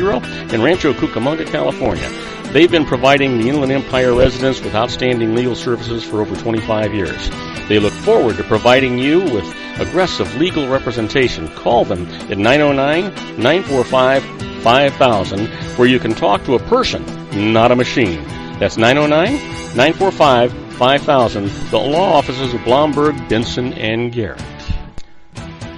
in Rancho Cucamonga, California. They've been providing the Inland Empire residents with outstanding legal services for over 25 years. They look forward to providing you with aggressive legal representation. Call them at 909-945-5000, where you can talk to a person, not a machine. That's 909-945-5000, the law offices of Blomberg, Benson, & Garrett.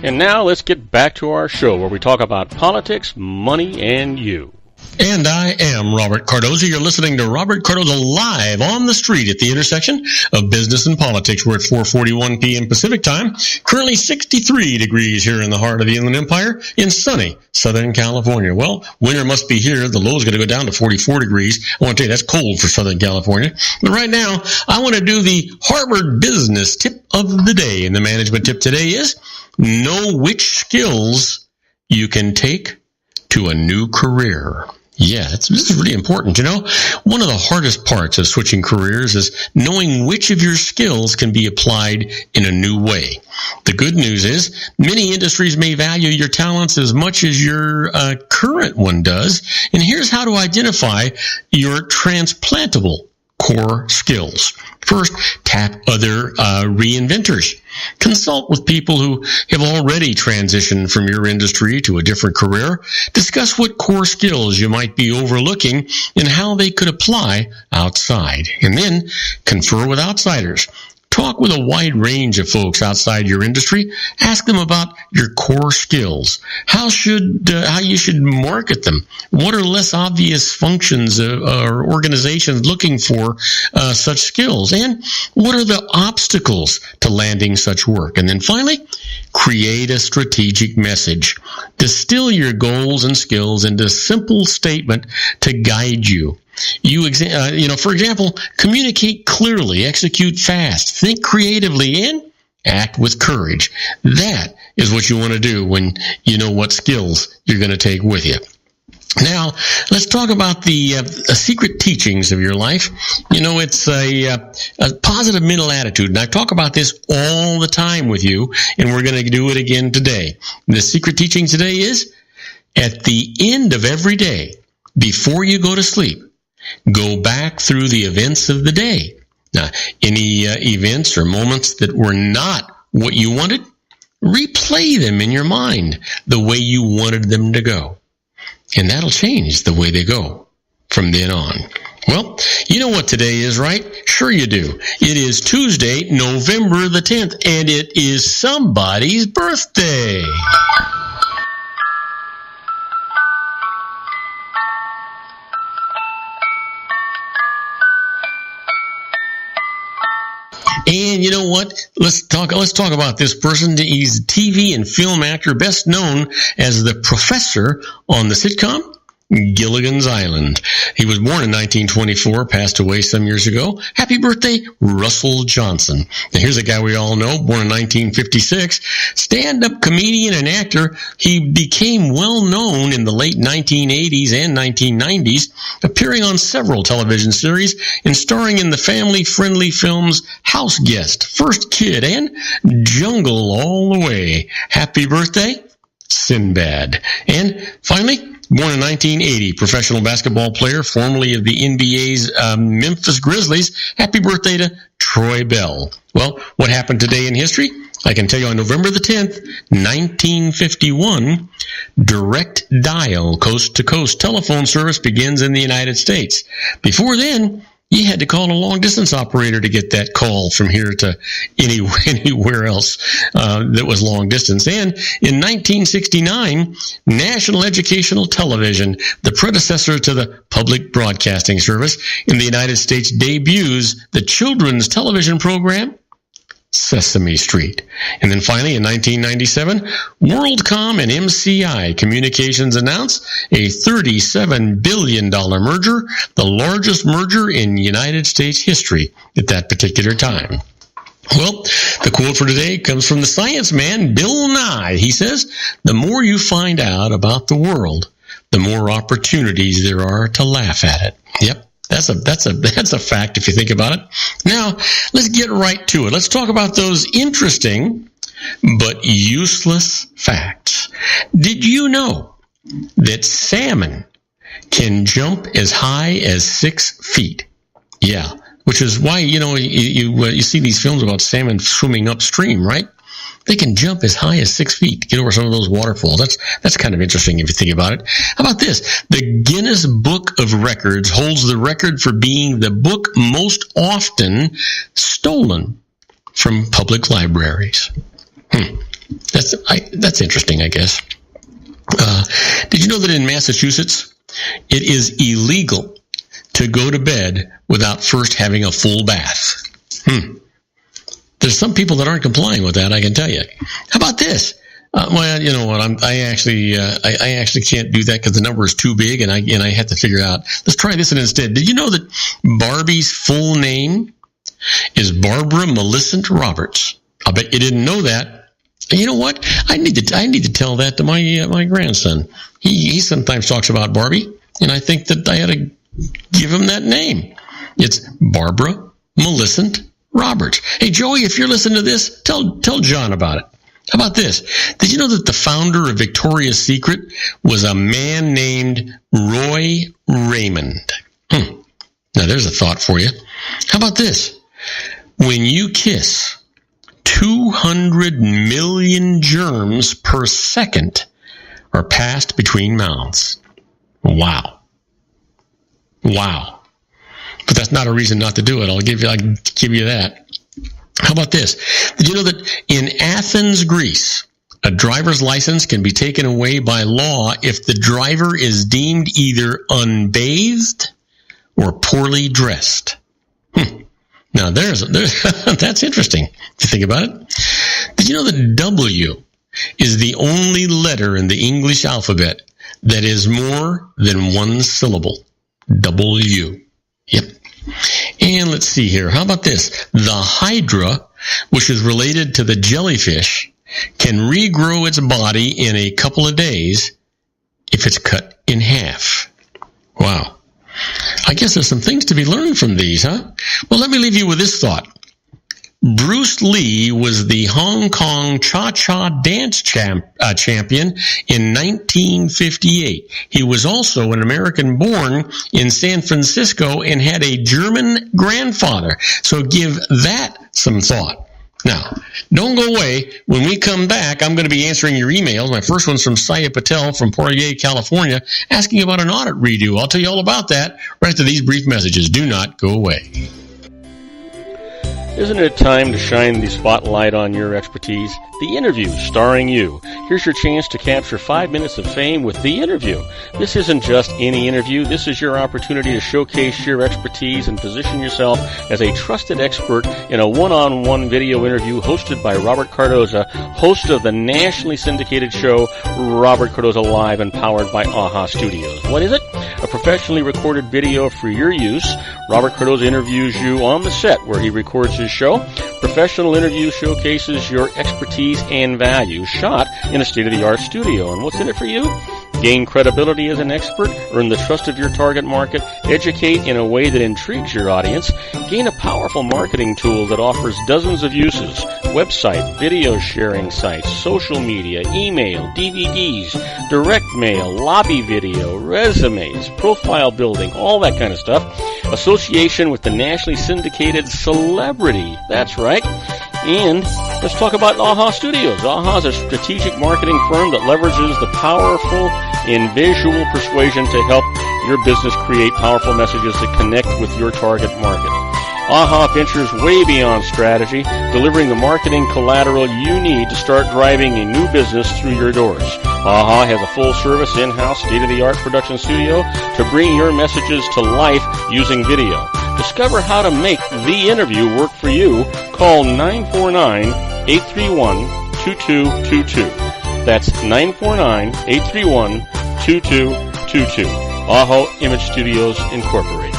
And now let's get back to our show where we talk about politics, money, and you.
And I am Robert Cardoza. You're listening to Robert Cardoza live on the street at the intersection of business and politics. We're at 4:41 p.m. Pacific time. Currently 63 degrees here in the heart of the Inland Empire in sunny Southern California. Well, winter must be here. The low is going to go down to 44 degrees. I want to tell you, that's cold for Southern California. But right now, I want to do the Harvard Business Tip of the Day. And the management tip today is know which skills you can take to a new career. Yeah, this is really important. You know, one of the hardest parts of switching careers is knowing which of your skills can be applied in a new way. The good news is many industries may value your talents as much as your current one does. And here's how to identify your transplantable core skills. First, tap other reinventors. Consult with people who have already transitioned from your industry to a different career. Discuss what core skills you might be overlooking and how they could apply outside. And then confer with outsiders. Talk with a wide range of folks outside your industry. Ask them about your core skills. How you should market them. What are less obvious functions or organizations looking for such skills? And what are the obstacles to landing such work? And then finally, create a strategic message. Distill your goals and skills into a simple statement to guide you. For example, communicate clearly, execute fast, think creatively, and act with courage. That is what you want to do when you know what skills you're going to take with you. Now, let's talk about the secret teachings of your life. You know, it's a positive mental attitude, and I talk about this all the time with you, and we're going to do it again today. The secret teaching today is, at the end of every day, before you go to sleep, go back through the events of the day. Now, any events or moments that were not what you wanted, replay them in your mind the way you wanted them to go. And that'll change the way they go from then on. Well, you know what today is, right? Sure you do. It is Tuesday, November the 10th, and it is somebody's birthday. And you know what? Let's talk about this person. He's a TV and film actor, best known as the professor on the sitcom Gilligan's Island. He was born in 1924, passed away some years ago. Happy birthday, Russell Johnson. Now, here's a guy we all know, born in 1956, stand-up comedian and actor. He became well known in the late 1980s and 1990s, appearing on several television series and starring in the family-friendly films House Guest, First Kid, and Jungle All the Way. Happy birthday, Sinbad. And finally, born in 1980, professional basketball player, formerly of the NBA's Memphis Grizzlies. Happy birthday to Troy Bell. Well, what happened today in history? I can tell you on November the 10th, 1951, direct dial coast-to-coast telephone service begins in the United States. Before then, you had to call a long-distance operator to get that call from here to anywhere else that was long distance. And in 1969, National Educational Television, the predecessor to the Public Broadcasting Service in the United States, debuts the children's television program Sesame Street. And then finally, in 1997, WorldCom and MCI Communications announced a $37 billion merger, the largest merger in United States history at that particular time. Well, the quote for today comes from the science man, Bill Nye. He says, "The more you find out about the world, the more opportunities there are to laugh at it." Yep. That's a fact if you think about it. Now, let's get right to it. Let's talk about those interesting but useless facts. Did you know that salmon can jump as high as 6 feet? Yeah, which is why, you see these films about salmon swimming upstream, right? They can jump as high as 6 feet to get over some of those waterfalls. That's kind of interesting if you think about it. How about this? The Guinness Book of Records holds the record for being the book most often stolen from public libraries. That's interesting, I guess. Did you know that in Massachusetts, it is illegal to go to bed without first having a full bath? There's some people that aren't complying with that, I can tell you. How about this? Well, you know what? I actually can't do that because the number is too big, and I have to figure out. Let's try this one instead. Did you know that Barbie's full name is Barbara Millicent Roberts? I bet you didn't know that. And you know what? I need to tell that to my grandson. He sometimes talks about Barbie, and I think that I ought to give him that name. It's Barbara Millicent Roberts. Hey, Joey, if you're listening to this, tell John about it. How about this? Did you know that the founder of Victoria's Secret was a man named Roy Raymond? Now, there's a thought for you. How about this? When you kiss, 200 million germs per second are passed between mouths. Wow. But that's not a reason not to do it. I'll give you that. How about this? Did you know that in Athens, Greece, a driver's license can be taken away by law if the driver is deemed either unbathed or poorly dressed? Now, there's that's interesting if you think about it. Did you know that W is the only letter in the English alphabet that is more than one syllable? W. Yep. And let's see here. How about this? The hydra, which is related to the jellyfish, can regrow its body in a couple of days if it's cut in half. Wow. I guess there's some things to be learned from these, huh? Well, let me leave you with this thought. Bruce Lee was the Hong Kong Cha-Cha dance champion in 1958. He was also an American born in San Francisco and had a German grandfather. So give that some thought. Now, don't go away. When we come back, I'm going to be answering your emails. My first one's from Saya Patel from Poirier, California, asking about an audit redo. I'll tell you all about that right after these brief messages. Do not go away.
Isn't it time to shine the spotlight on your expertise? The Interview, starring you. Here's your chance to capture 5 minutes of fame with The Interview. This isn't just any interview. This is your opportunity to showcase your expertise and position yourself as a trusted expert in a one-on-one video interview hosted by Robert Cardoza, host of the nationally syndicated show Robert Cardoza Live and powered by AHA Studios. What is it? A professionally recorded video for your use. Robert Cardoza interviews you on the set where he records his show. Professional interview showcases your expertise and value, shot in a state-of-the-art studio. And what's in it for you? Gain credibility as an expert, earn the trust of your target market, educate in a way that intrigues your audience, gain a powerful marketing tool that offers dozens of uses, website, video sharing sites, social media, email, DVDs, direct mail, lobby video, resumes, profile building, all that kind of stuff. Association with the nationally syndicated celebrity. That's right. And let's talk about AHA Studios. AHA is a strategic marketing firm that leverages the powerful in visual persuasion to help your business create powerful messages that connect with your target market. AHA ventures way beyond strategy, delivering the marketing collateral you need to start driving a new business through your doors. AHA has a full-service, in-house, state-of-the-art production studio to bring your messages to life using video. Discover how to make The Interview work for you. Call 949-831-2222. That's 949-831-2222. AHA Image Studios, Incorporated.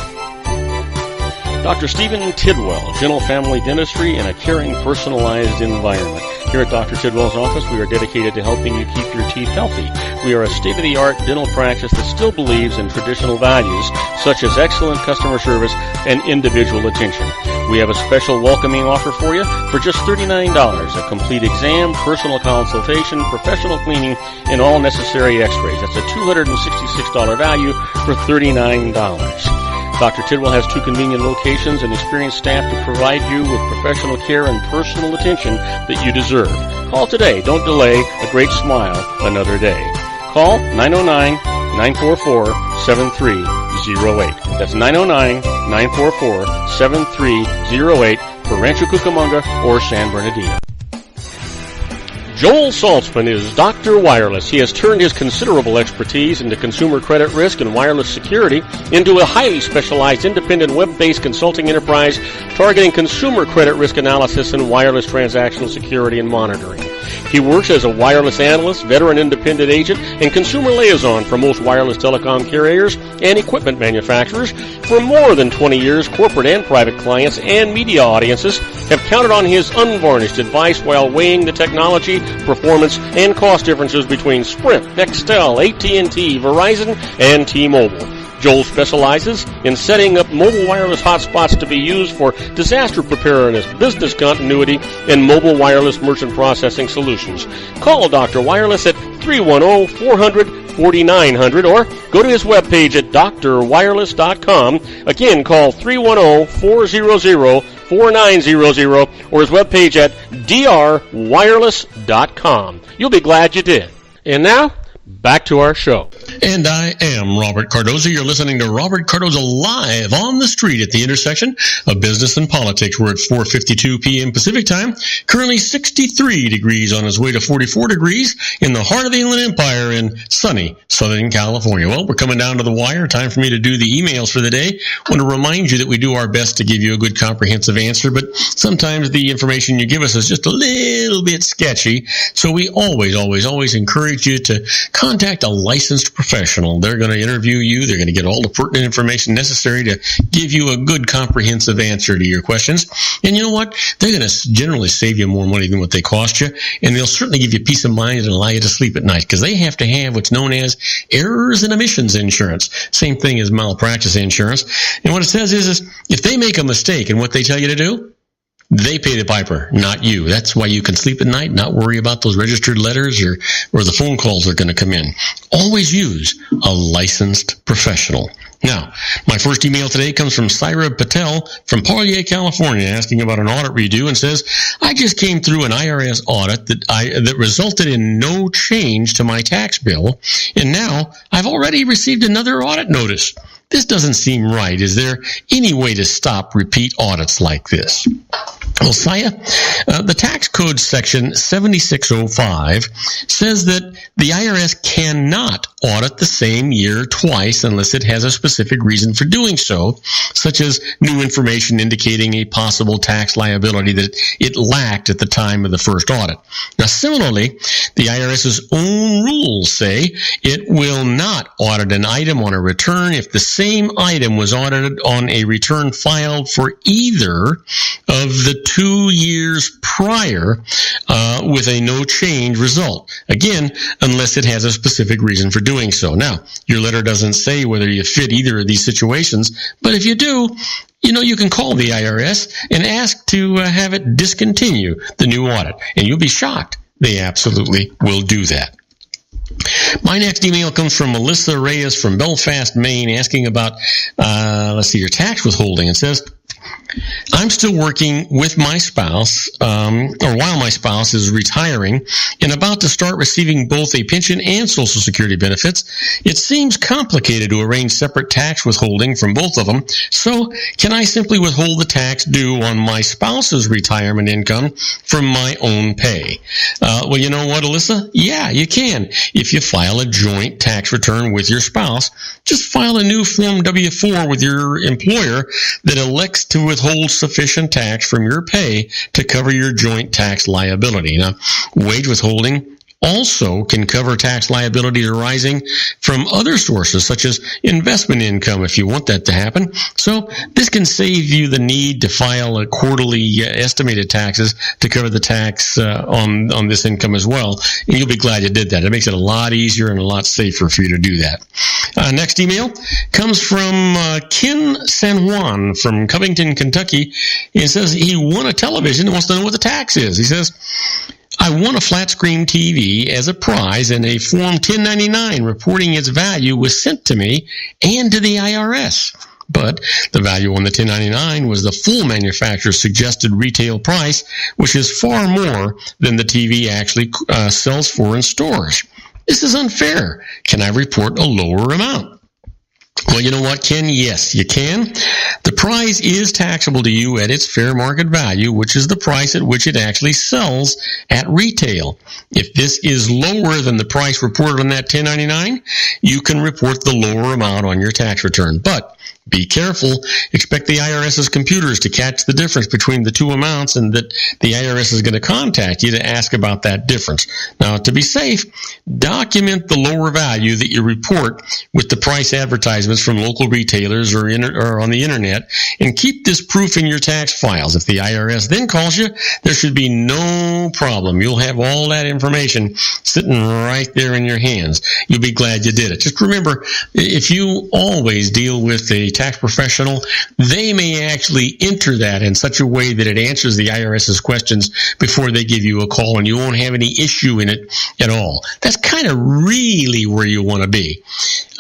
Dr. Stephen Tidwell, Gentle Family Dentistry in a caring, personalized environment. Here at Dr. Tidwell's office, we are dedicated to helping you keep your teeth healthy. We are a state-of-the-art dental practice that still believes in traditional values, such as excellent customer service and individual attention. We have a special welcoming offer for you for just $39, a complete exam, personal consultation, professional cleaning, and all necessary x-rays. That's a $266 value for $39. Dr. Tidwell has 2 convenient locations and experienced staff to provide you with professional care and personal attention that you deserve. Call today. Don't delay. A great smile another day. Call 909-944-7308. That's 909-944-7308 for Rancho Cucamonga or San Bernardino. Joel Saltzman is Dr. Wireless. He has turned his considerable expertise into consumer credit risk and wireless security into a highly specialized independent web-based consulting enterprise targeting consumer credit risk analysis and wireless transactional security and monitoring. He works as a wireless analyst, veteran independent agent, and consumer liaison for most wireless telecom carriers and equipment manufacturers. For more than 20 years, corporate and private clients and media audiences have counted on his unvarnished advice while weighing the technology, performance, and cost differences between Sprint, Nextel, AT&T, Verizon, and T-Mobile. Joel specializes in setting up mobile wireless hotspots to be used for disaster preparedness, business continuity, and mobile wireless merchant processing solutions. Call Dr. Wireless at 310-400-4900 or go to his webpage at drwireless.com. Again, call 310-400-4900 or his webpage at drwireless.com. You'll be glad you did. And now, back to our show.
And I am Robert Cardoza. You're listening to Robert Cardoza Live on the street at the intersection of business and politics. We're at 4:52 p.m. Pacific time. Currently 63 degrees on its way to 44 degrees in the heart of the Inland Empire in sunny Southern California. Well, we're coming down to the wire. Time for me to do the emails for the day. I want to remind you that we do our best to give you a good comprehensive answer, but sometimes the information you give us is just a little bit sketchy. So we always encourage you to contact a licensed professional. They're going to interview you. They're going to get all the pertinent information necessary to give you a good comprehensive answer to your questions. And you know what? They're going to generally save you more money than what they cost you. And they'll certainly give you peace of mind and allow you to sleep at night because they have to have what's known as errors and omissions insurance. Same thing as malpractice insurance. And what it says is if they make a mistake in what they tell you to do, they pay the piper, not you. That's why you can sleep at night, not worry about those registered letters or the phone calls that are going to come in. Always use a licensed professional. Now, my first email today comes from Saira Patel from Parlier, California, asking about an audit redo and says, I just came through an IRS audit that resulted in no change to my tax bill, and now I've already received another audit notice. this doesn't seem right. Is there any way to stop repeat audits like this? Well, Saya, the tax code section 7605 says that the IRS cannot audit the same year twice unless it has a specific reason for doing so, such as new information indicating a possible tax liability that it lacked at the time of the first audit. Now, similarly, the IRS's own rules say it will not audit an item on a return if the same item was audited on a return filed for either of the 2 years prior with a no change result. Again, unless it has a specific reason for doing so. Now, your letter doesn't say whether you fit either of these situations, but if you do, you can call the IRS and ask to have it discontinue the new audit, and you'll be shocked. They absolutely will do that. My next email comes from Melissa Reyes from Belfast, Maine, asking about, your tax withholding. It says, I'm still working with my spouse, or while my spouse is retiring and about to start receiving both a pension and Social Security benefits. It seems complicated to arrange separate tax withholding from both of them. So can I simply withhold the tax due on my spouse's retirement income from my own pay? Well, you know what, Alyssa? Yeah, you can. If you file a joint tax return with your spouse, just file a new Form W-4 with your employer that elects to withhold sufficient tax from your pay to cover your joint tax liability. Now, wage withholding also can cover tax liability arising from other sources, such as investment income, if you want that to happen. So this can save you the need to file a quarterly estimated taxes to cover the tax on this income as well. And you'll be glad you did that. It makes it a lot easier and a lot safer for you to do that. Next email comes from Ken San Juan from Covington, Kentucky. He says he won a television and wants to know what the tax is. He says, I won a flat screen TV as a prize, and a Form 1099 reporting its value was sent to me and to the IRS. But the value on the 1099 was the full manufacturer's suggested retail price, which is far more than the TV actually sells for in stores. This is unfair. Can I report a lower amount? Well, you know what, Ken? Yes, you can. The prize is taxable to you at its fair market value, which is the price at which it actually sells at retail. If this is lower than the price reported on that 1099, you can report the lower amount on your tax return. But be careful. Expect the IRS's computers to catch the difference between the two amounts, and that the IRS is going to contact you to ask about that difference. Now, to be safe, document the lower value that you report with the price advertisements from local retailers or on the internet, and keep this proof in your tax files. If the IRS then calls you, there should be no problem. You'll have all that information sitting right there in your hands. You'll be glad you did it. Just remember, if you always deal with a tax professional, they may actually enter that in such a way that it answers the IRS's questions before they give you a call, and you won't have any issue in it at all. That's kind of really where you want to be.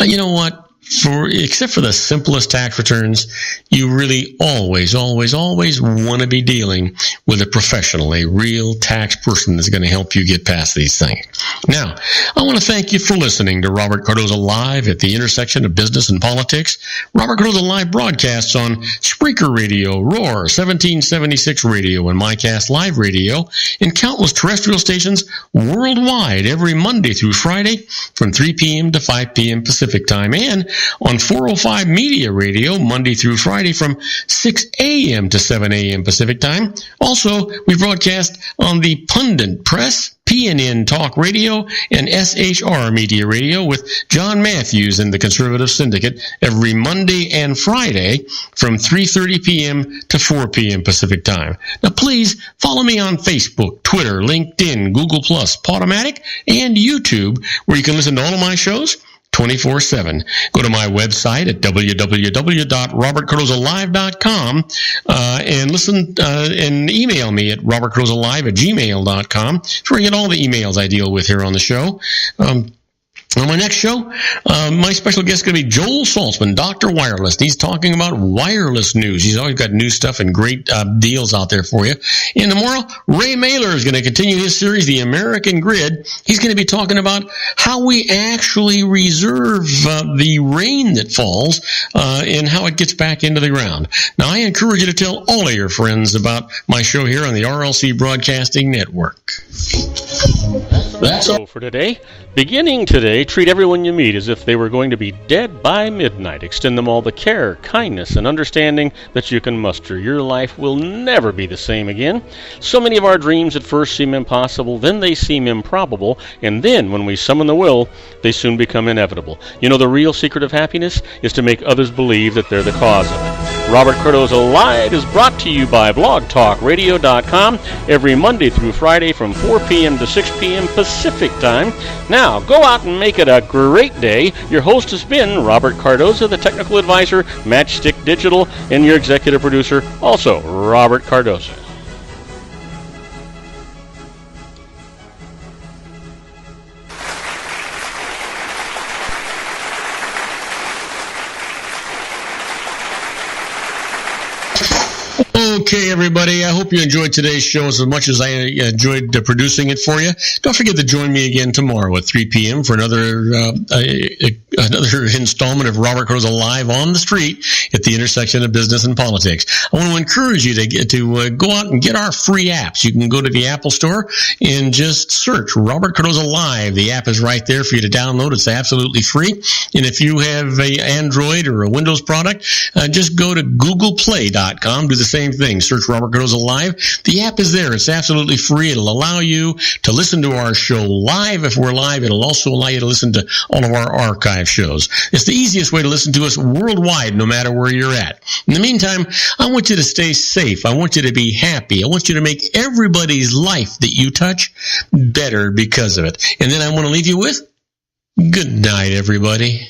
You know what? Except for the simplest tax returns, you really always want to be dealing with a professional, a real tax person that's going to help you get past these things. Now, I want to thank you for listening to Robert Cardoza Live at the intersection of business and politics. Robert Cardoza Live broadcasts on Spreaker Radio, Roar, 1776 Radio, and MyCast Live Radio, and countless terrestrial stations worldwide every Monday through Friday from 3 p.m. to 5 p.m. Pacific Time, and on 405 Media Radio, Monday through Friday from 6 a.m. to 7 a.m. Pacific Time. Also, we broadcast on the Pundit Press, PNN Talk Radio, and SHR Media Radio with John Matthews and the Conservative Syndicate every Monday and Friday from 3:30 p.m. to 4 p.m. Pacific Time. Now, please follow me on Facebook, Twitter, LinkedIn, Google+, Podomatic, and YouTube, where you can listen to all of my shows 24/7. Go to my website at www.robertcardozalive.com and listen and email me at robertcardozalive@gmail.com. That's where you get all the emails I deal with here on the show. On my next show, my special guest is going to be Joel Saltzman, Dr. Wireless. He's talking about wireless news. He's always got new stuff and great deals out there for you. And tomorrow, Ray Mailer is going to continue his series, The American Grid. He's going to be talking about how we actually reserve the rain that falls and how it gets back into the ground. Now, I encourage you to tell all of your friends about my show here on the RLC Broadcasting Network.
That's all for today. Beginning today, treat everyone you meet as if they were going to be dead by midnight. Extend them all the care, kindness, and understanding that you can muster. Your life will never be the same again. So many of our dreams at first seem impossible, then they seem improbable, and then when we summon the will, they soon become inevitable. You know, the real secret of happiness is to make others believe that they're the cause of it. Robert Cardoza Live is brought to you by blogtalkradio.com every Monday through Friday from 4 p.m. to 6 p.m. Pacific Time. Now, go out and make it a great day. Your host has been Robert Cardoza, the technical advisor, Matchstick Digital, and your executive producer, also Robert Cardoza.
Okay, everybody, I hope you enjoyed today's show as much as I enjoyed producing it for you. Don't forget to join me again tomorrow at 3 p.m. for another installment of Robert Cardoza Live on the Street at the intersection of business and politics. I want to encourage you to go out and get our free apps. You can go to the Apple Store and just search Robert Cardoza Live. The app is right there for you to download. It's absolutely free. And if you have an Android or a Windows product, just go to googleplay.com. Do the same thing. Search Robert Cardoza Live. The app is there. It's absolutely free. It'll allow you to listen to our show live if we're live. It'll also allow you to listen to all of our archive shows. It's the easiest way to listen to us worldwide, no matter where you're at. In the meantime, I want you to stay safe. I want you to be happy. I want you to make everybody's life that you touch better because of it. And then I want to leave you with good night, everybody.